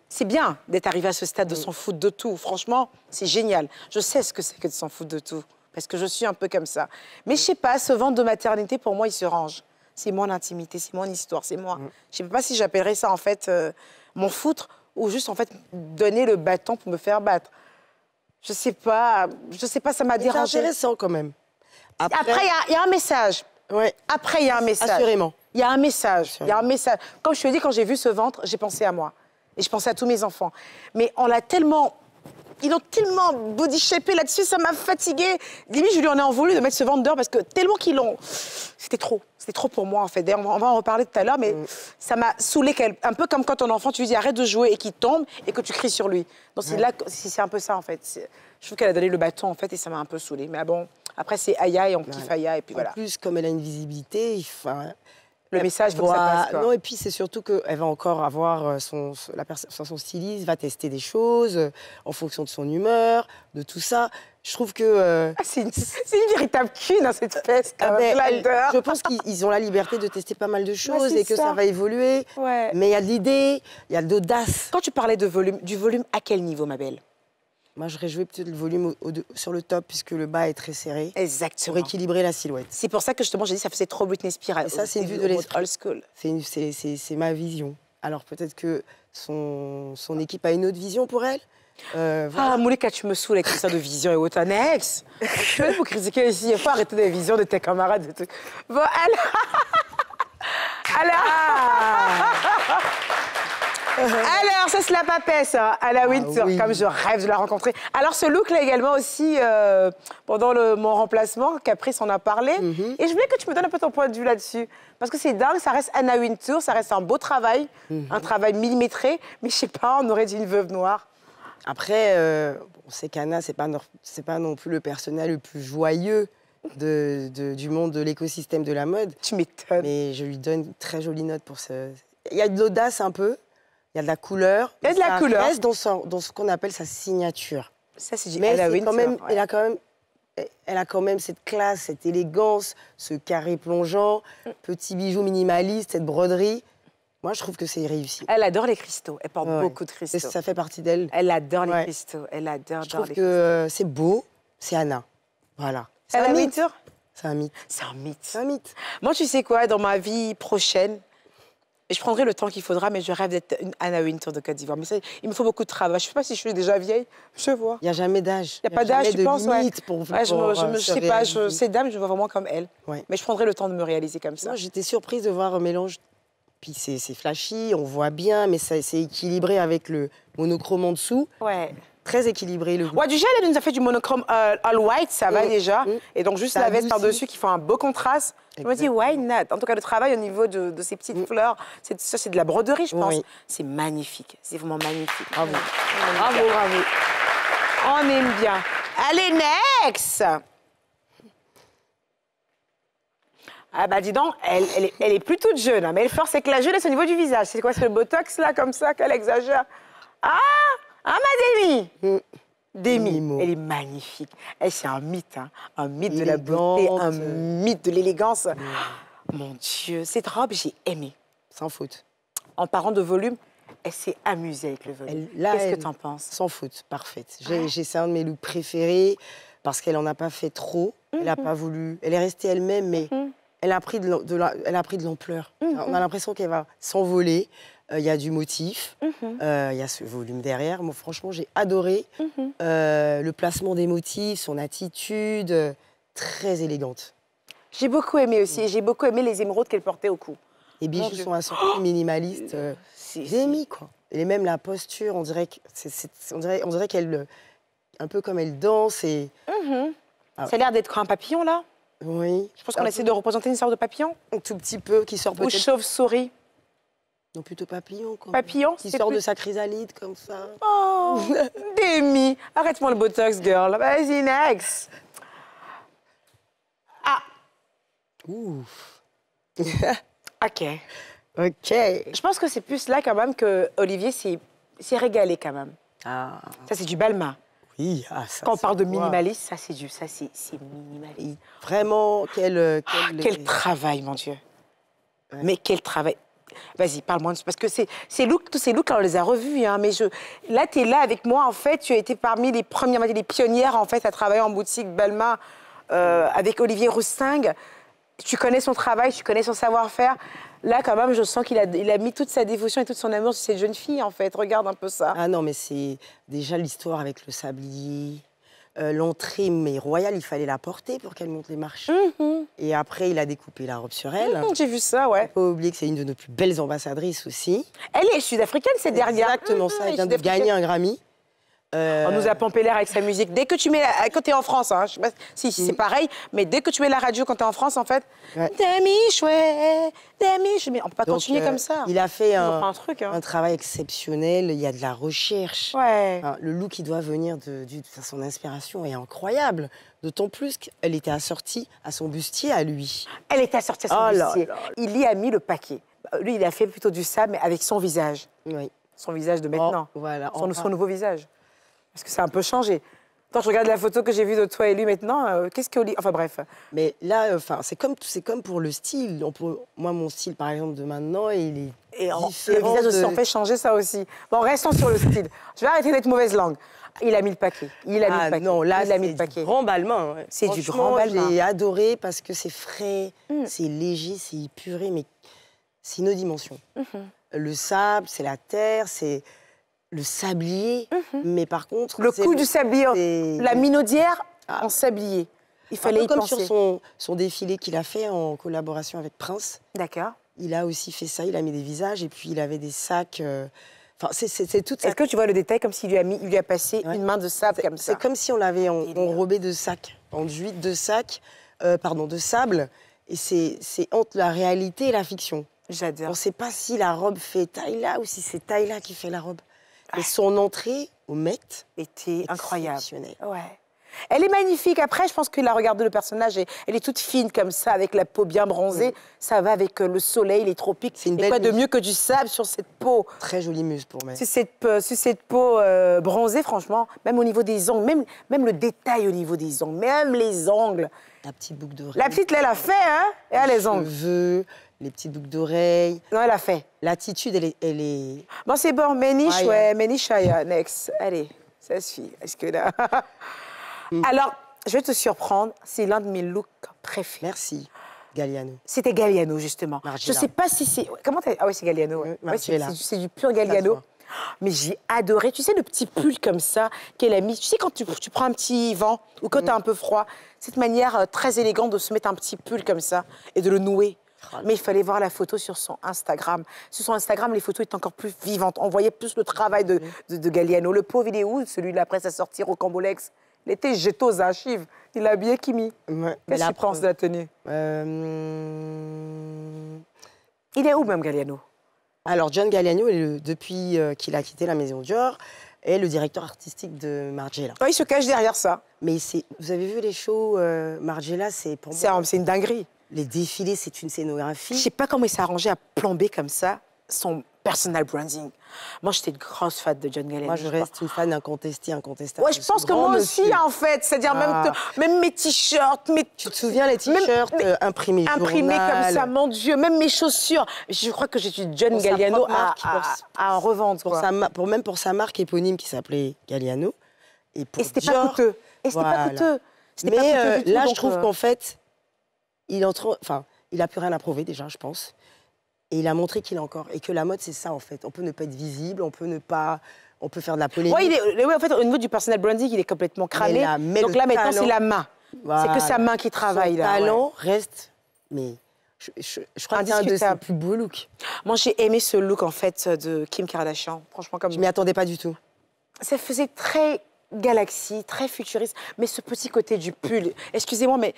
C'est bien d'être arrivé à ce stade de s'en foutre de tout. Franchement, c'est génial. Je sais ce que c'est que de s'en foutre de tout. Parce que je suis un peu comme ça. Mais je sais pas, ce ventre de maternité, pour moi, il se range. C'est mon intimité, c'est mon histoire, c'est moi. Je sais pas si j'appellerais ça, en fait, m'en foutre ou juste, en fait, donner le bâton pour me faire battre. Je sais pas, ça m'a dérangé. C'est intéressant, quand même. Après, il y a un message. Ouais. Après, il y a un message. Assurément. Il y a un message. Il y a un message. Comme je te dis, quand j'ai vu ce ventre, j'ai pensé à moi. Et je pensais à tous mes enfants. Mais on l'a tellement... Ils ont tellement body shapé là-dessus, ça m'a fatiguée. Limite, je lui en ai en voulu de mettre ce ventre dehors parce que tellement qu'ils l'ont... C'était trop. C'était trop pour moi, en fait. D'ailleurs, on va en reparler tout à l'heure, mais ça m'a saoulée. Un peu comme quand ton enfant, tu lui dis arrête de jouer et qu'il tombe et que tu cries sur lui. Donc c'est un peu ça, en fait. Je trouve qu'elle a donné le bâton, en fait, et ça m'a un peu saoulée. Mais bon, après, c'est Aya et on kiffe Aya, et puis voilà. En plus, comme elle a une visibilité, le message, il faut que ça passe, quoi. Non, et puis c'est surtout qu'elle va encore avoir son styliste, va tester des choses en fonction de son humeur, de tout ça. Je trouve que... c'est une véritable queen, hein, cette fesse. Je pense qu'ils ont la liberté de tester pas mal de choses et que ça va évoluer. Ouais. Mais il y a de l'idée, il y a de l'audace. Quand tu parlais de volume, du volume à quel niveau, ma belle? Moi, j'aurais joué peut-être le volume sur le top, puisque le bas est très serré. Exactement. Pour équilibrer la silhouette. C'est pour ça que justement, j'ai dit ça faisait trop Britney Spears. Et ça, c'est une vue de l'esprit. Old school. C'est ma vision. Alors peut-être que son équipe a une autre vision pour elle. Voilà. Ah, Moulika, tu me saoules avec ça de vision et autres annexes. Je vais vous critiquer ici. Il faut arrêter des visions de tes camarades. De tout. Bon, Alors, ça, c'est la papesse, hein, à la Windsor, comme je rêve de la rencontrer. Alors, ce look-là également aussi, pendant mon remplacement, Caprice en a parlé. Et je voulais que tu me donnes un peu ton point de vue là-dessus. Parce que c'est dingue, ça reste Anna Wintour, ça reste un beau travail, un travail millimétré. Mais je sais pas, on aurait dit une veuve noire. Après, on sait qu'Anna, c'est pas non plus le personnel le plus joyeux du monde de l'écosystème de la mode. Tu m'étonnes. Mais je lui donne une très jolie note pour ce... Il y a de l'audace un peu. Il y a de la couleur. Il y a de la couleur. Ça reste dans ce qu'on appelle sa signature. Ça, c'est du Mais elle a quand même cette classe, cette élégance, ce carré plongeant, petit bijou minimaliste, cette broderie. Moi, je trouve que c'est réussi. Elle adore les cristaux. Elle porte beaucoup de cristaux. Ça fait partie d'elle. Elle adore les cristaux. Elle adore. Je trouve que c'est beau. C'est Anna. Voilà. C'est un mythe. C'est un mythe. C'est un mythe. C'est un mythe. Moi, tu sais quoi, dans ma vie prochaine, Et je prendrai le temps qu'il faudra, mais je rêve d'être une Anna Wintour de Côte d'Ivoire. Mais ça, il me faut beaucoup de travail. Je ne sais pas si je suis déjà vieille, je vois. Il n'y a jamais d'âge. Il n'y a pas d'âge, tu penses, ouais. Pour je sais pas, ces dames, je vois vraiment comme elles. Ouais. Mais je prendrai le temps de me réaliser comme ça. Moi, j'étais surprise de voir un mélange. Puis c'est flashy, on voit bien, mais c'est équilibré avec le monochrome en dessous. Ouais. Très équilibré, le goût. Ouais, déjà, elle nous a fait du monochrome all white, ça va déjà. Et donc, juste Ça la veste adoucit. par-dessus qui fait un beau contraste. Je me dis, why not? En tout cas, le travail au niveau de ces petites fleurs, ça, c'est de la broderie, je pense. Oui. C'est magnifique. C'est vraiment magnifique. Bravo. Bravo, bravo. On aime bien. Allez, next! Ah bah dis donc, elle est plus toute jeune, hein, mais elle force avec la jeunesse au niveau du visage. C'est quoi, c'est le botox là, comme ça, qu'elle exagère? Ah ma Demi! Demi, Mimo. elle est magnifique. Elle, c'est un mythe, hein, un mythe de la Élégante. beauté, un mythe de l'élégance. Mon Dieu, cette robe, j'ai aimé. Sans faute. En parlant de volume, elle s'est amusée avec le volume. Qu'est-ce que tu en penses? Sans faute, parfaite. C'est un de mes looks préférés parce qu'elle n'en a pas fait trop. Elle n'a pas voulu. Elle est restée elle-même, mais elle a pris de l'ampleur. On a l'impression qu'elle va s'envoler. Il y a du motif, il y a ce volume derrière. Moi, franchement, j'ai adoré le placement des motifs, son attitude, très élégante. J'ai beaucoup aimé aussi. J'ai beaucoup aimé les émeraudes qu'elle portait au cou. Les bijoux sont assortis minimalistes. Demi, quoi. Et même la posture, on dirait qu'elle, un peu comme elle danse. Et... Ça a l'air d'être un papillon, là. Oui. Je pense qu'on essaie de représenter une sorte de papillon. Un tout petit peu, qui sort Ou peut-être... chauve-souris. Non, plutôt papillon, quoi. Papillon, qui c'est sort plus- de sa chrysalide, comme ça. Oh, Demi. Arrête-moi le botox, girl. Vas-y, next. Ah, Ouf. OK. OK. Je pense que c'est plus là, quand même, que Olivier s'est régalé, quand même. Ah, Ça, c'est du Balmain. oui. Ah, ça, Quand on parle de se voit. minimaliste, ça, c'est minimaliste. Vraiment, quel Quel travail, mon Dieu. Mais quel travail. Vas-y, parle-moi. Parce que tous ces looks, on les a revus. Hein, mais là, tu es là avec moi. En fait, tu as été parmi les premières, on va dire, les pionnières, en fait, à travailler en boutique Balmain avec Olivier Roussing. Tu connais son travail, tu connais son savoir-faire. Là, quand même, je sens qu'il a mis toute sa dévotion et toute son amour sur cette jeune fille, en fait. Regarde un peu ça. Ah non, mais c'est déjà l'histoire avec le sablier. L'entrée, mais royale, il fallait la porter pour qu'elle monte les marches. Et après, il a découpé la robe sur elle. J'ai vu ça, ouais. Faut pas oublier que c'est une de nos plus belles ambassadrices aussi. Elle est sud-africaine, cette dernière. Exactement ça, elle vient de sud-africaine. gagner un Grammy. On nous a pompé l'air avec sa musique. Dès que tu mets, quand t'es en France, hein, je sais pas si c'est pareil, mais dès que tu mets la radio quand t'es en France, en fait, Ouais. Demi chouette, Demi chouette. Mais on peut pas Donc, continuer comme ça. Il a fait Ils ont fait un truc, hein. un travail exceptionnel. Il y a de la recherche. Ouais. Enfin, le look qui doit venir de son inspiration est incroyable. D'autant plus qu'elle était assortie à son bustier à lui. Elle était assortie à son Oh là bustier. là là. Il y a mis le paquet. Lui, il a fait plutôt du sable, mais avec son visage. Oui. Son visage de maintenant. Oh, voilà. Son nouveau visage. Parce que ça a un peu changé. Quand je regarde la photo que j'ai vue de toi et lui maintenant, qu'est-ce que... Enfin bref. Mais là, c'est comme pour le style. Moi, mon style, par exemple, de maintenant, il est Et le différent visage aussi, de- on fait changer ça aussi. Bon, restons sur le style. Je vais arrêter d'être mauvaise langue. Il a mis le paquet. Il a mis le paquet. Non, là, il a mis c'est le paquet. du grand Balmain. Ouais. C'est du Franchement, grand Balmain. J'ai adoré parce que c'est frais, c'est léger, c'est épuré, mais c'est une autre dimension. Le sable, c'est la terre, c'est le sablier, mais par contre... Le c'est coup du sablier, c'est- la minaudière Ah. en sablier. Il Un fallait peu y comme penser. sur son défilé qu'il a fait en collaboration avec Prince. D'accord. Il a aussi fait ça, il a mis des visages et puis il avait des sacs... Enfin, c'est toute Est-ce que tu vois le détail comme s'il il lui a passé Ouais. une main de sable comme ça? C'est comme si on l'avait Délire. enrobé de sacs, enduit de sacs, de sable. Et c'est entre la réalité et la fiction. On J'adore. ne sait pas si la robe fait taille là ou si c'est taille là qui fait la robe. Mais son entrée au Met, Était incroyable. exceptionnelle. Ouais. Elle est magnifique. Après, je pense qu'il a regardé le personnage. Elle est toute fine comme ça, avec la peau bien bronzée. Ça va avec le soleil, les tropiques. C'est une Et belle quoi de muse. mieux que du sable sur cette peau? Très jolie muse pour moi. Sur cette peau bronzée, franchement, même au niveau des ongles, même le détail au niveau des ongles, même les ongles. La petite boucle d'oreille. La petite, elle a fait, hein? Et elle a les ongles. cheveux, les petites boucles d'oreilles. Non, elle a fait. L'attitude, elle est... Bon, c'est bon. Méniche, Ouais, ouais. Méniche, next. Allez, ça suffit. Est-ce que là... Alors, je vais te surprendre. C'est l'un de mes looks préférés. Merci. Galliano. C'était Galliano, justement. Margiela. Je sais pas si c'est... Comment t'as... Ah oui, c'est Galliano. Ouais. Ouais, Margiela. c'est du pur Galliano. Mais j'ai adoré. Tu sais, le petit pull comme ça qu'elle a mis. Tu sais, quand tu prends un petit vent ou quand t'as un peu froid, cette manière très élégante de se mettre un petit pull comme ça et de le nouer. Mais il fallait voir la photo sur son Instagram. Sur son Instagram, les photos étaient encore plus vivantes. On voyait plus le travail de Galliano. Le pauvre, il est où, celui-là, après sa sortie au Cambolex? Il était jeté aux archives. Il a habillé Kimi. Ouais, Qu'est-ce que tu penses de la tenue? Il est où, même, Galliano? Alors, John Galliano, depuis qu'il a quitté la maison Dior, est le directeur artistique de Margiela. Oh, il se cache derrière ça. Mais vous avez vu les shows Margiela, c'est pour moi... C'est une dinguerie. Les défilés, c'est une scénographie. Je sais pas comment il s'est arrangé à plomber comme ça son personal branding. Moi, j'étais une grosse fan de John Galliano. Moi, je reste une fan incontestable. Ouais, je pense que moi aussi, en fait. C'est-à-dire même mes t-shirts, Tu te souviens les t-shirts imprimés imprimés comme ça, mon Dieu, même mes chaussures. Je crois que je suis John Galliano à en revendre. Même pour sa marque éponyme qui s'appelait Galliano. Et c'était pas coûteux. Mais là, je trouve qu'en fait, il a plus rien à prouver déjà, je pense. Et il a montré qu'il a encore. Et que la mode, c'est ça, en fait. On peut ne pas être visible, on peut faire de la polémique. Oui, en fait, au niveau du personal branding, il est complètement cramé. Donc là, maintenant, c'est la main. Voilà. C'est que sa main qui travaille. Son talent reste... Mais je crois que c'est un de ses plus beaux looks. Moi, j'ai aimé ce look, en fait, de Kim Kardashian. Franchement, comme... Je m'y attendais pas du tout. Ça faisait très galaxie, très futuriste. Mais ce petit côté du pull... Excusez-moi, mais...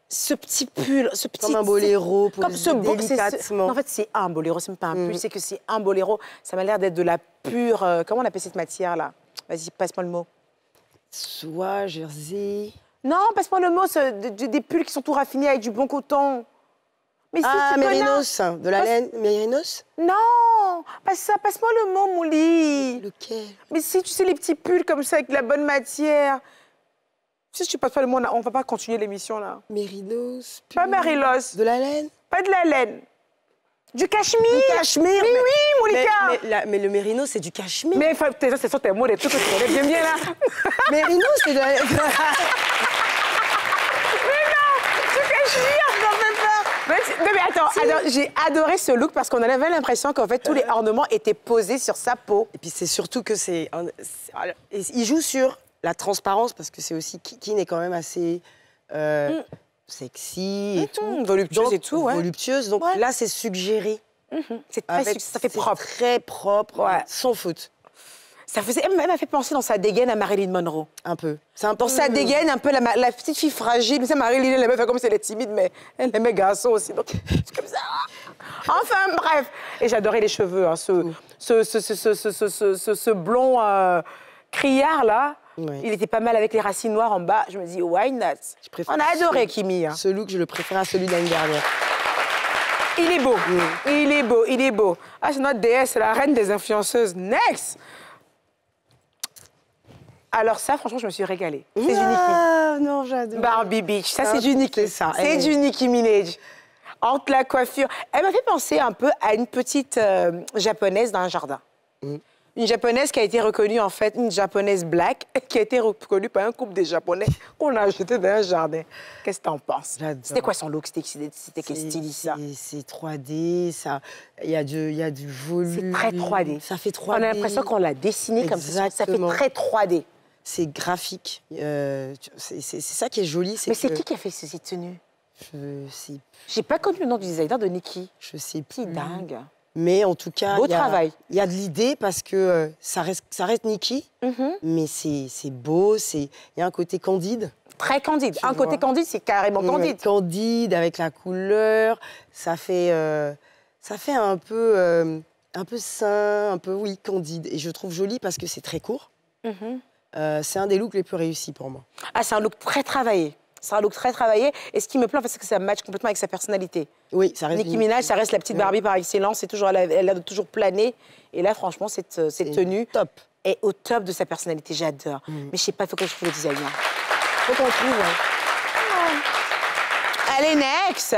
Ce petit pull, ce petit... Comme un boléro, délicatement. En fait, c'est un boléro, c'est même pas un pull, c'est que c'est un boléro. Ça m'a l'air d'être de la pure... comment on appelle cette matière-là? Vas-y, passe-moi le mot. Soie, jersey... Non, passe-moi le mot, des pulls qui sont tout raffinés avec du bon coton. Mais mérinos, de la laine mérinos? Non, passe-moi le mot, Mouli. Lequel? Mais si, tu sais, les petits pulls comme ça, avec de la bonne matière... Si tu passes pas le mot, on va pas continuer l'émission, là. Mérinos. Pas mérinos. De la laine? Pas de la laine. Du cachemire. Du cachemire. Mais oui, Moulika. Mais le mérino, c'est du cachemire. Mais ce sont tes mots, des trucs que tu connais bien, là. Mérino, c'est de la laine. Mais non, du cachemire, j'en fais pas. Mais attends, j'ai adoré ce look parce qu'on avait l'impression qu'en fait, tous les ornements étaient posés sur sa peau. Et puis, c'est surtout que il joue sur... la transparence, parce que c'est aussi... Kin est quand même assez sexy et tout. Voluptueuse et tout, ouais. Voluptueuse, donc là, c'est suggéré. Ça fait propre. Très propre, sans faute. Elle m'a fait penser dans sa dégaine à Marilyn Monroe. Un peu. Dans sa dégaine, un peu la petite fille fragile. Tu sais, Marilyn, elle aimait faire comme si elle est timide, mais elle aimait garçon aussi. Donc, c'est comme ça. Enfin, bref. Et j'adorais les cheveux, hein, ce blond criard, là. Oui. Il était pas mal avec les racines noires en bas. Je me dis, why not? On a adoré Kimi. Hein. Ce look, je le préfère à celui de l'année dernière. Il est beau. Il est beau, il est beau. Ah, c'est notre déesse, c'est la reine des influenceuses. Next! Alors ça, franchement, je me suis régalée. C'est du Nicki. Ah, non, j'adore. Barbie Beach, ça, c'est du Nicki. C'est ça. C'est du Nicki Minaj. Entre la coiffure. Elle m'a fait penser un peu à une petite japonaise dans un jardin. Une japonaise qui a été reconnue, en fait, une japonaise black, qui a été reconnue par un couple de japonais qu'on a acheté dans un jardin. Qu'est-ce que t'en penses? C'était quoi son look? C'était quel style, ça? C'est 3D, ça. Il y a du volume. C'est très 3D. Ça fait 3D. On a l'impression qu'on l'a dessiné comme ça. Ça fait très 3D. C'est graphique. C'est ça qui est joli. Mais c'est qui a fait ces tenues? Je sais. J'ai pas connu le nom du designer de Nicki. Je sais plus. C'est dingue. Mais en tout cas, beau travail. Il y a de l'idée parce que ça reste Nicki, mais c'est beau, il y a un côté candide. Très candide. Un côté candide, c'est carrément candide. Candide, avec la couleur, ça fait un peu sain, un peu, oui, candide. Et je trouve joli parce que c'est très court. C'est un des looks les plus réussis pour moi. Ah, c'est un look très travaillé. C'est un look très travaillé. Et ce qui me plaît, c'est que ça match complètement avec sa personnalité. Oui, ça reste... Nicki Minaj, ça reste la petite Barbie par excellence. Elle a toujours plané. Et là, franchement, cette tenue est au top de sa personnalité. J'adore. Mais je sais pas, il faut que je trouve le designer. Faut qu'on trouve. Hein. Allez, next.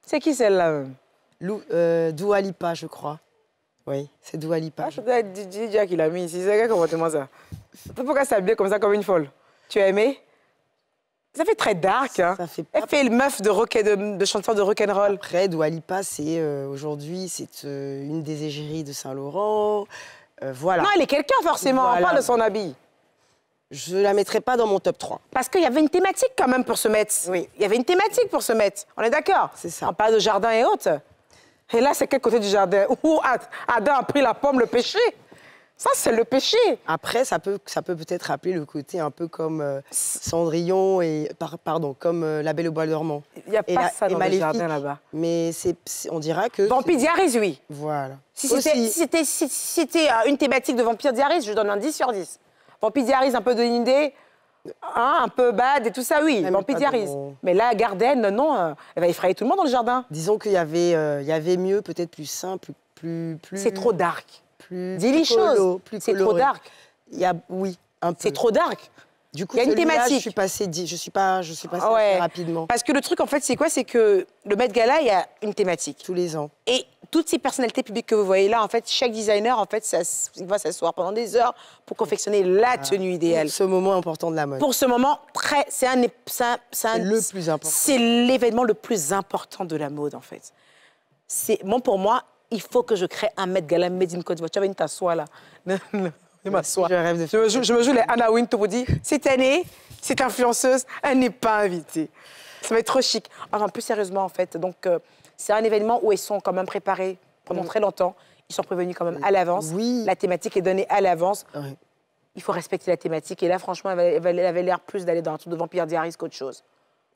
C'est qui celle-là? Dua Lipa, je crois. Oui, c'est Dua Lipa. Ah, c'est DJ qui l'a mis ici. C'est quel comportement, ça? Pourquoi ça s'habille comme ça, comme une folle? Tu as aimé? Ça fait très dark, hein. Ça fait pas... Elle fait le meuf de chanteur de rock'n'roll. Après, Dua Lipa, c'est aujourd'hui, c'est une des égéries de Saint-Laurent. Voilà. Non, elle est quelqu'un, forcément. Voilà. On parle de son habit. Je la mettrai pas dans mon top 3. Parce qu'il y avait une thématique quand même pour se mettre. Oui. Il y avait une thématique pour se mettre. On est d'accord? C'est ça. On parle de jardin et autres. Et là, c'est quel côté du jardin? Où Adam a pris la pomme, le péché? Ça, c'est le péché. Après, ça peut peut-être rappeler le côté un peu comme Cendrillon et comme La Belle au bois dormant. Il n'y a pas ça dans le Maléfique. jardin là-bas. Mais on dira que... Vampire Diaries, oui. Voilà. Si Aussi. c'était une thématique de Vampire Diaries, je donne un 10 sur 10. Vampire Diaries, un peu de Indé, hein, un peu bad et tout ça, oui. mais Vampire pas Diaries. dans- Mais là, Garden, non, elle va effrayer tout le monde dans le jardin. Disons qu'il y avait mieux, peut-être plus simple, plus... C'est trop dark. Plus, Dis les plus colo, choses. plus C'est trop coloré. dark. Oui, un peu. C'est trop dark. Du coup, il y a une celui-là, thématique. Je suis passée, je suis passée Ouais. assez rapidement. Parce que le truc, en fait, c'est quoi? C'est que le Met Gala, il y a une thématique. Tous les ans. Et toutes ces personnalités publiques que vous voyez là, en fait, chaque designer, en fait, il va s'asseoir pendant des heures pour confectionner la tenue idéale. Ce moment important de la mode. Pour ce moment, c'est le plus important. C'est l'événement le plus important de la mode, en fait. Pour moi, il faut que je crée un Met Gala Made in Côte d'Ivoire. Tu vas venir t'asseoir là. Je m'assois. Je rêve de Je me joue les Anna Wintour pour dire, cette année, cette influenceuse, elle n'est pas invitée. Ça va être trop chic. Enfin, plus sérieusement, en fait. Donc, c'est un événement où ils sont quand même préparés pendant très longtemps. Ils sont prévenus quand même à l'avance. Oui. La thématique est donnée à l'avance. Ouais. Il faut respecter la thématique. Et là, franchement, elle avait l'air plus d'aller dans un truc de Vampire Diaries qu'autre chose.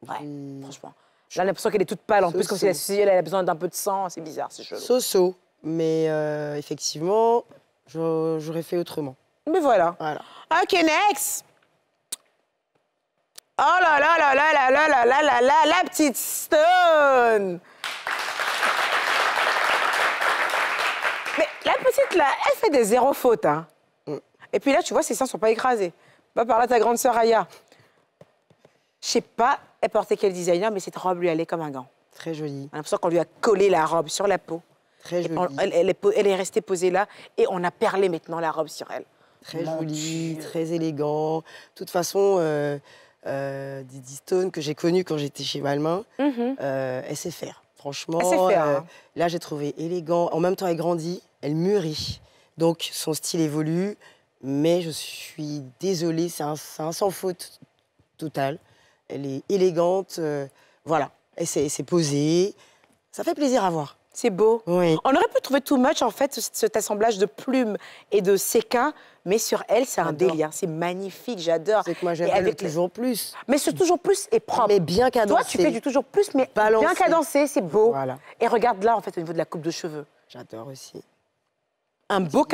Ouais, franchement. J'ai l'impression qu'elle est toute pâle. En plus, comme si elle a besoin d'un peu de sang. C'est bizarre, c'est chelou. So-so. Mais effectivement, j'aurais fait autrement. Mais voilà. OK, next. Oh là là là là là là là là là là, la petite Stone. Mais la petite, là, elle fait des zéro fautes, hein. Et puis là, tu vois, ses seins ne sont pas écrasés. Va par là, ta grande sœur Aya. Je sais pas, elle portait quel designer, mais cette robe lui allait comme un gant. Très jolie. On a l'impression qu'on lui a collé la robe sur la peau. Très Et jolie. elle est restée posée là, et on a perlé maintenant la robe sur elle. Très Mon joli, Dieu. très élégant. De toute façon, Didi Stone, que j'ai connue quand j'étais chez Balmain, elle sait faire. Franchement, Elle sait faire, hein. là, j'ai trouvé élégant. En même temps, elle grandit, elle mûrit. Donc, son style évolue. Mais je suis désolée, c'est un sans faute total. Elle est élégante. Voilà, elle s'est posée. Ça fait plaisir à voir. C'est beau. Oui. On aurait pu trouver too much, en fait, cet assemblage de plumes et de séquins, mais sur elle, c'est un J'adore. délire. C'est magnifique, j'adore. C'est que moi, Et j'aime le avec toujours plus. Mais c'est toujours plus et propre. Mais bien cadencé. Toi, tu fais du toujours plus, mais Balancé. bien cadencé, c'est beau. Voilà. Et regarde là, en fait, au niveau de la coupe de cheveux. J'adore aussi. Un beau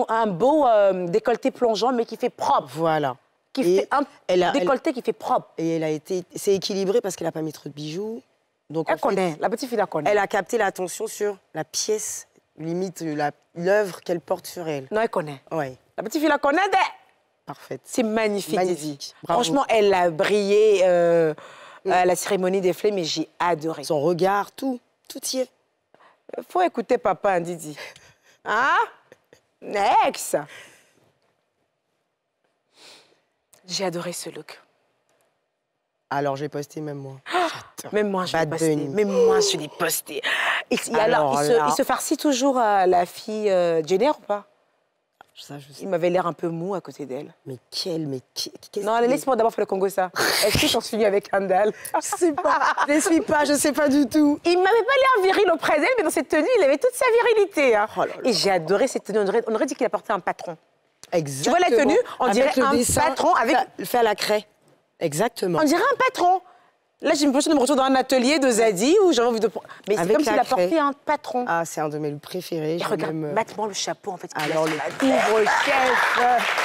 un beau décolleté plongeant, mais qui fait propre. Voilà. Qui Et fait un décolleté qui fait propre. Et c'est équilibré parce qu'elle n'a pas mis trop de bijoux. Donc, en Elle fait, connaît, la petite fille la connaît. elle a capté l'attention sur la pièce, limite l'œuvre qu'elle porte sur elle. Non, elle connaît. Ouais, La petite fille la connaît. parfaite. C'est magnifique, Magnifique. Didi. Bravo. Franchement, elle a brillé à la cérémonie des flammes, mais j'ai adoré. Son regard, tout y est. Faut écouter papa, hein, Didi. Hein? Next. J'ai adoré ce look. Alors, j'ai posté même moi. J'adore. Même moi, je l'ai Bad posté. Bunny. Même moi, je l'ai posté. Alors là. Il se farcit toujours la fille Jenner ou pas? Ça, je sais. Il m'avait l'air un peu mou à côté d'elle. Mais qu'est-ce Non, allez, laisse-moi d'abord faire le Congo ça. Est-ce que t'en suis avec Handal? Je sais pas. Je ne suis pas, je sais pas du tout. Il m'avait pas l'air viril auprès d'elle, mais dans cette tenue, il avait toute sa virilité. Hein. Oh là là. Et j'ai adoré cette tenue. On aurait dit qu'il apportait un patron. Exactement. Tu vois la tenue? On Avec dirait le un dessin patron avec... fait à la craie. Exactement. On dirait un patron. Là, j'ai l'impression de me retrouver dans un atelier de Zadie où j'ai envie de... Mais c'est Avec comme s'il la apportait craie. un patron. Ah, c'est un de mes looks préférés. Et J'ai regarde, même, mate-moi le chapeau, en fait. qu'il alors, a sur le la tête. couvre-chef.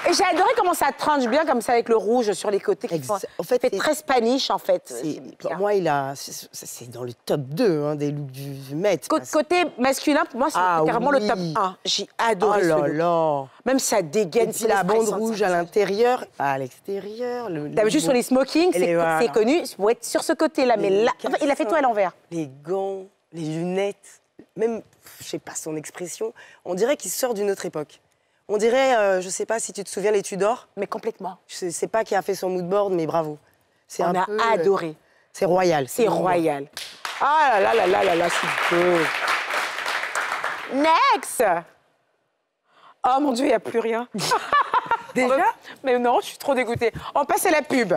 Et j'ai adoré comment ça tranche bien, comme ça, avec le rouge sur les côtés. Qui font... En fait, fait très Spanish, en fait. Pour moi, c'est dans le top 2 hein, des looks du Met. Côté masculin, pour moi, c'est carrément le top 1. J'ai adoré Oh ce là look. là. Même sa Et dégaine. puis la bande rouge à l'intérieur, à l'extérieur. D'habitude, sur les smokings, c'est connu pour être sur ce côté-là. Mais là, enfin, il a fait tout à l'envers. Les gants, les lunettes, même, je sais pas son expression, on dirait qu'il sort d'une autre époque. On dirait, je sais pas si tu te souviens, les Tudors. Mais complètement. Je sais pas qui a fait son mood board, mais bravo. C'est On un a peu, adoré. C'est royal. C'est royal. Ah là là là là là, c'est beau. Next. Oh mon Dieu, il n'y a plus rien. Déjà? Mais non, je suis trop dégoûtée. On passe à la pub.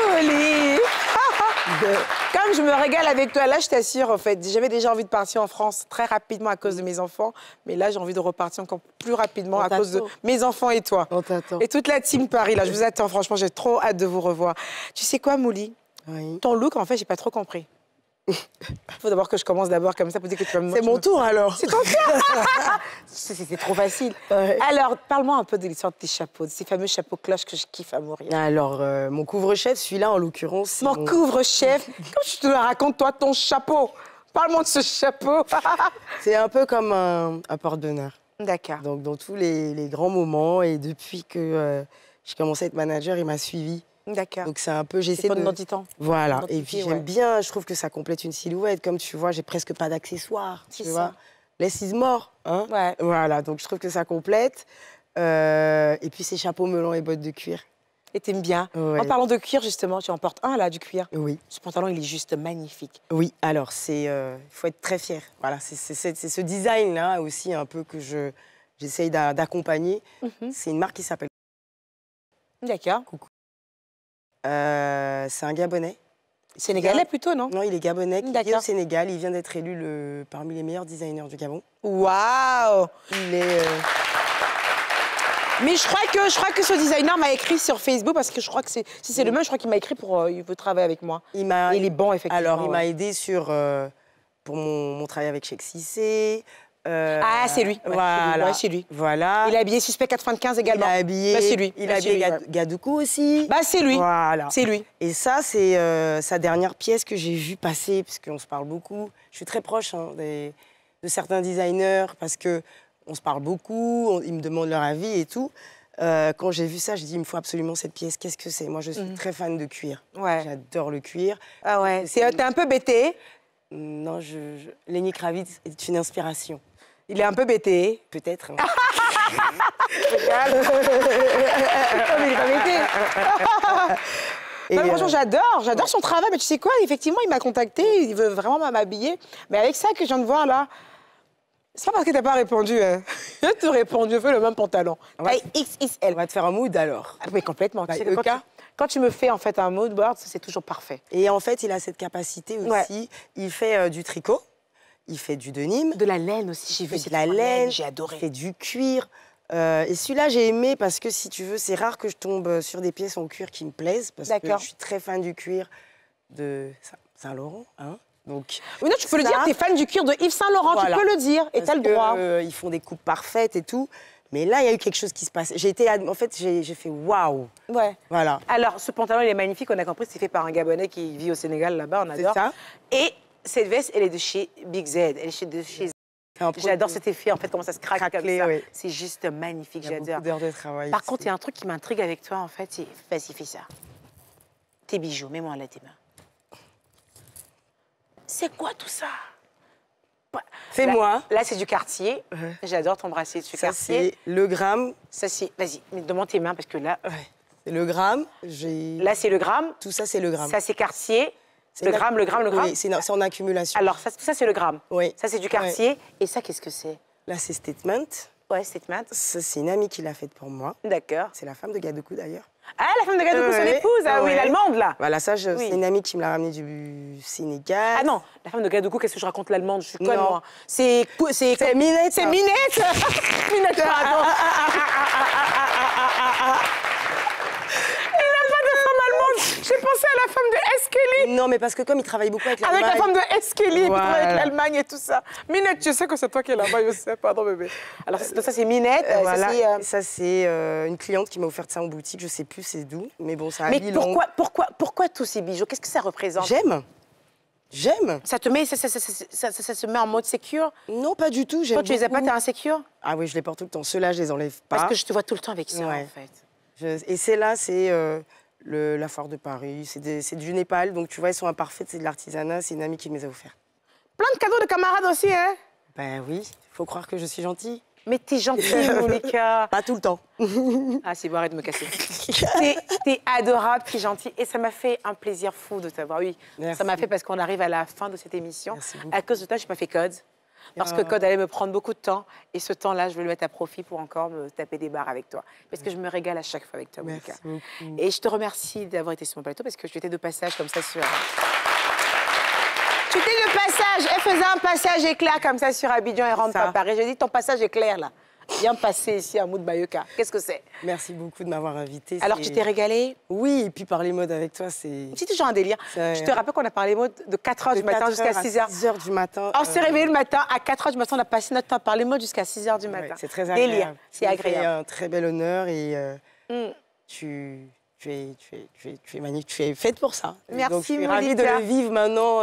Molly. Comme je me régale avec toi, là, je t'assure, en fait, j'avais déjà envie de partir en France très rapidement à cause de mes enfants, mais là, j'ai envie de repartir encore plus rapidement à cause de mes enfants et toi. On t'attend. Et toute la team Paris, là, je vous attends, franchement, j'ai trop hâte de vous revoir. Tu sais quoi, Molly? Oui. Ton look, en fait, j'ai pas trop compris. Il faut d'abord que je commence d'abord comme ça pour dire que tu vas me... C'est mon tour, alors. C'est ton tour. C'était trop facile. Ouais. Alors, parle-moi un peu de l'histoire de tes chapeaux, de ces fameux chapeaux cloches que je kiffe à mourir. Alors, mon couvre-chef, celui-là, en l'occurrence... c'est Mon couvre-chef, comment tu te racontes, toi, ton chapeau? Parle-moi de ce chapeau. C'est un peu comme un porte-bonheur. D'accord. Donc, dans tous les grands moments, et depuis que j'ai commencé à être manager, il m'a suivi. D'accord. Donc, c'est un peu... C'est J'essaie ton de... identité. Voilà. Identité, Et puis, ouais. j'aime bien, je trouve que ça complète une silhouette. Comme tu vois, j'ai presque pas d'accessoires, tu C'est vois. ça. Less is more, hein. Ouais. Voilà, donc je trouve que ça complète. Et puis, ces chapeaux melons et bottes de cuir. Et t'aimes bien. Ouais. En parlant de cuir, justement, tu en portes un, là, du cuir. Oui. Ce pantalon, il est juste magnifique. Oui, alors, il faut être très fier. Voilà, c'est ce design-là aussi un peu que j'essaye d'accompagner. C'est une marque qui s'appelle... D'accord. c'est un Gabonais. Sénégalais plutôt, non? Non, il est Gabonais, qui vit D'accord. au Sénégal. Il vient d'être élu parmi les meilleurs designers du Gabon. Waouh! Il est... Mais je crois que ce designer m'a écrit sur Facebook parce que je crois que si c'est le même, je crois qu'il m'a écrit pour il veut travailler avec moi. il m'a... Et il est bon effectivement. Alors, il m'a ouais. aidé pour mon travail avec Cheikh Cissé. Ah, c'est lui. Ouais, Voilà. ouais, c'est lui. Voilà. Il a habillé Suspect 95 Il également. a habillé, Bah, c'est lui. Il Bah, a c'est habillé lui, ouais. Gadoukou aussi. Bah c'est lui. Voilà. C'est lui. Et ça, c'est sa dernière pièce que j'ai vue passer, parce qu'on se parle beaucoup. Je suis très proche de certains designers, parce qu'on se parle beaucoup, ils me demandent leur avis et tout. Quand j'ai vu ça, j'ai dit, il me faut absolument cette pièce. Qu'est-ce que c'est? Moi, je suis très fan de cuir. Ouais. J'adore le cuir. Ah ouais. T'es un peu bêté. Non, Lenny Kravitz est une inspiration. Il est un peu bêté. Peut-être. Hein. Mais il est pas bêté. Et, Non, mais franchement, j'adore son travail. Mais tu sais quoi? Effectivement, il m'a contacté. Il veut vraiment m'habiller. Mais avec ça que je viens de voir là. C'est pas parce que t'as pas répondu. Hein. Je te réponds, je veux le même pantalon. Taille on XXL. va te faire un mood alors. Ah, oui, complètement. Tu sais que EK. quand tu me fais en fait un mood board, c'est toujours parfait. Et en fait, il a cette capacité aussi. Ouais. Il fait du tricot, il fait du denim, De la laine aussi, j'ai vu. il fait c'est de la en laine, J'ai il adoré. fait du cuir. Et celui-là, j'ai aimé parce que, si tu veux, c'est rare que je tombe sur des pièces en cuir qui me plaisent. Parce que D'accord. je suis très fan du cuir de Saint-Laurent. Hein. Donc, Oui, non, tu peux le ça, dire, t'es fan du cuir de Yves Saint Laurent, voilà. tu peux le dire, et parce t'as le que, droit. ils font des coupes parfaites et tout. Mais là, il y a eu quelque chose qui se passe. En fait, j'ai fait waouh. Ouais. Voilà. Alors, ce pantalon, il est magnifique, on a compris, c'est fait par un Gabonais qui vit au Sénégal, là-bas, on adore. C'est ça. Et cette veste, elle est de chez Big Z, elle est de chez... C'est un produit J'adore cet effet, en fait, comment ça se craque craquelé, comme ça. oui. C'est juste magnifique, Il y a j'adore. beaucoup d'heures de travail. Par contre, il y a un truc qui m'intrigue avec toi, en fait, c'est... Vas-y, fais ça. Tes bijoux, mets-moi là tes mains. C'est quoi tout ça? Fais-moi. Là, c'est du Cartier. J'adore ton bracelet de Ça, Cartier. c'est le gramme. Ça, c'est... Vas-y, demande tes mains, parce que là... Ouais. C'est le gramme. Là, c'est le gramme. Tout ça, c'est le gramme. Ça, c'est Cartier. C'est Le la- gramme, le gramme, le gramme. Oui, c'est en accumulation. Alors, ça, tout ça, c'est le gramme. Oui. Ça, c'est du Cartier. Et ça, qu'est-ce que c'est? Là, c'est Statement. Ouais, c'est mat. Ça, c'est une amie qui l'a faite pour moi. D'accord. C'est la femme de Gadoukou, d'ailleurs. Ah, la femme de Gadoukou, son Ouais. épouse. Ah oui, Ouais. l'allemande, là. Voilà, ça, Oui. c'est une amie qui me l'a ramenée du Sénégal. Ah non, la femme de Gadoukou, qu'est-ce que je raconte l'allemande? Je suis conne, Non. moi. C'est Minette. C'est Minette. Minette, pardon. Il n'a pas de femme allemande. J'ai pensé à la femme de Eskelly. Non, mais parce que comme il travaille beaucoup avec Avec l'Allemagne... la femme de Eskelly, qui Voilà. travaille avec l'Allemagne et tout ça. Minette, tu sais que c'est toi qui es là-bas, je sais. Pardon, bébé. Alors, ça, c'est Minette. Voilà, Ça, c'est, ça c'est une cliente qui m'a offert ça en boutique, je sais plus c'est d'où, mais bon, ça a Mais mis long. pourquoi tous ces bijoux? Qu'est-ce que ça représente? J'aime. Ça te met, ça se met en mode sécure? Non, pas du tout, j'aime Toi, tu les as pas, beaucoup. t'es insécure? Ah oui, je les porte tout le temps. Ceux-là, je les enlève pas. Parce que je te vois tout le temps avec ça, Ouais. en fait. Et celles-là, c'est la foire de Paris, c'est du Népal, donc tu vois, elles sont imparfaites, c'est de l'artisanat, c'est une amie qui me les a offertes. Plein de cadeaux de camarades aussi, hein? Ben oui, il faut croire que je suis gentille. Mais t'es gentille, Monica. Pas tout le temps. Ah, c'est bon, arrête de me casser. T'es adorable, t'es gentille. Et ça m'a fait un plaisir fou de t'avoir. Oui, Merci. ça m'a fait parce qu'on arrive à la fin de cette émission. Merci beaucoup. À cause de toi, je n'ai pas fait Code. Parce que Code allait me prendre beaucoup de temps. Et ce temps-là, je vais le mettre à profit pour encore me taper des barres avec toi. Parce que je me régale à chaque fois avec toi, Monica. Merci beaucoup. Et je te remercie d'avoir été sur mon plateau parce que tu étais de passage comme ça sur... Tu étais de passage. Elle faisait un passage éclair comme ça sur Abidjan et rentre pas à Paris. J'ai dit, ton passage éclair, là. Viens passer ici à Mout-Bayoka. Qu'est-ce que c'est? Merci beaucoup de m'avoir invitée. Alors, tu t'es régalée? Oui, et puis parler mode avec toi, c'est... C'est toujours un délire. Je te rappelle qu'on a parlé mode de 4 h du matin jusqu'à 6 h. 6 h du matin. On s'est réveillé le matin, à 4 h du matin, on a passé notre temps à parler mode jusqu'à 6 h du matin. Ouais, c'est très agréable. Délire, c'est agréable. C'est un très bel honneur et tu es magnifique, tu es faite pour ça. Merci, donc, je suis ravie de Monica. le vivre maintenant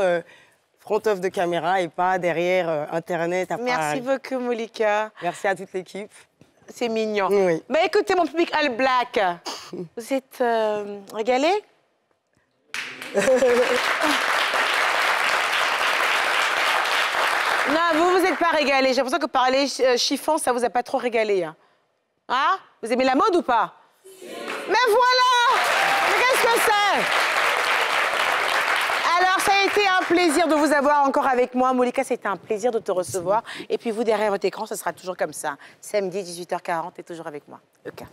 front off de caméra et pas derrière Internet. Merci beaucoup, Monica. Merci à toute l'équipe. C'est mignon. Oui. Bah, écoutez, mon public All Black, vous êtes régalés? Non, vous vous êtes pas régalés. J'ai l'impression que parler chiffon, ça vous a pas trop régalé. Hein? Vous aimez la mode ou pas? Mais voilà! Mais qu'est-ce que c'est? Alors, ça a été un plaisir de vous avoir encore avec moi. Monica, c'était un plaisir de te recevoir. Et puis vous, derrière votre écran, ce sera toujours comme ça. Samedi, 18h40, t'es toujours avec moi. OK.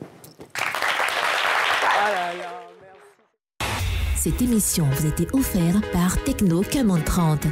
Cette émission vous a été offerte par Techno Camon 30.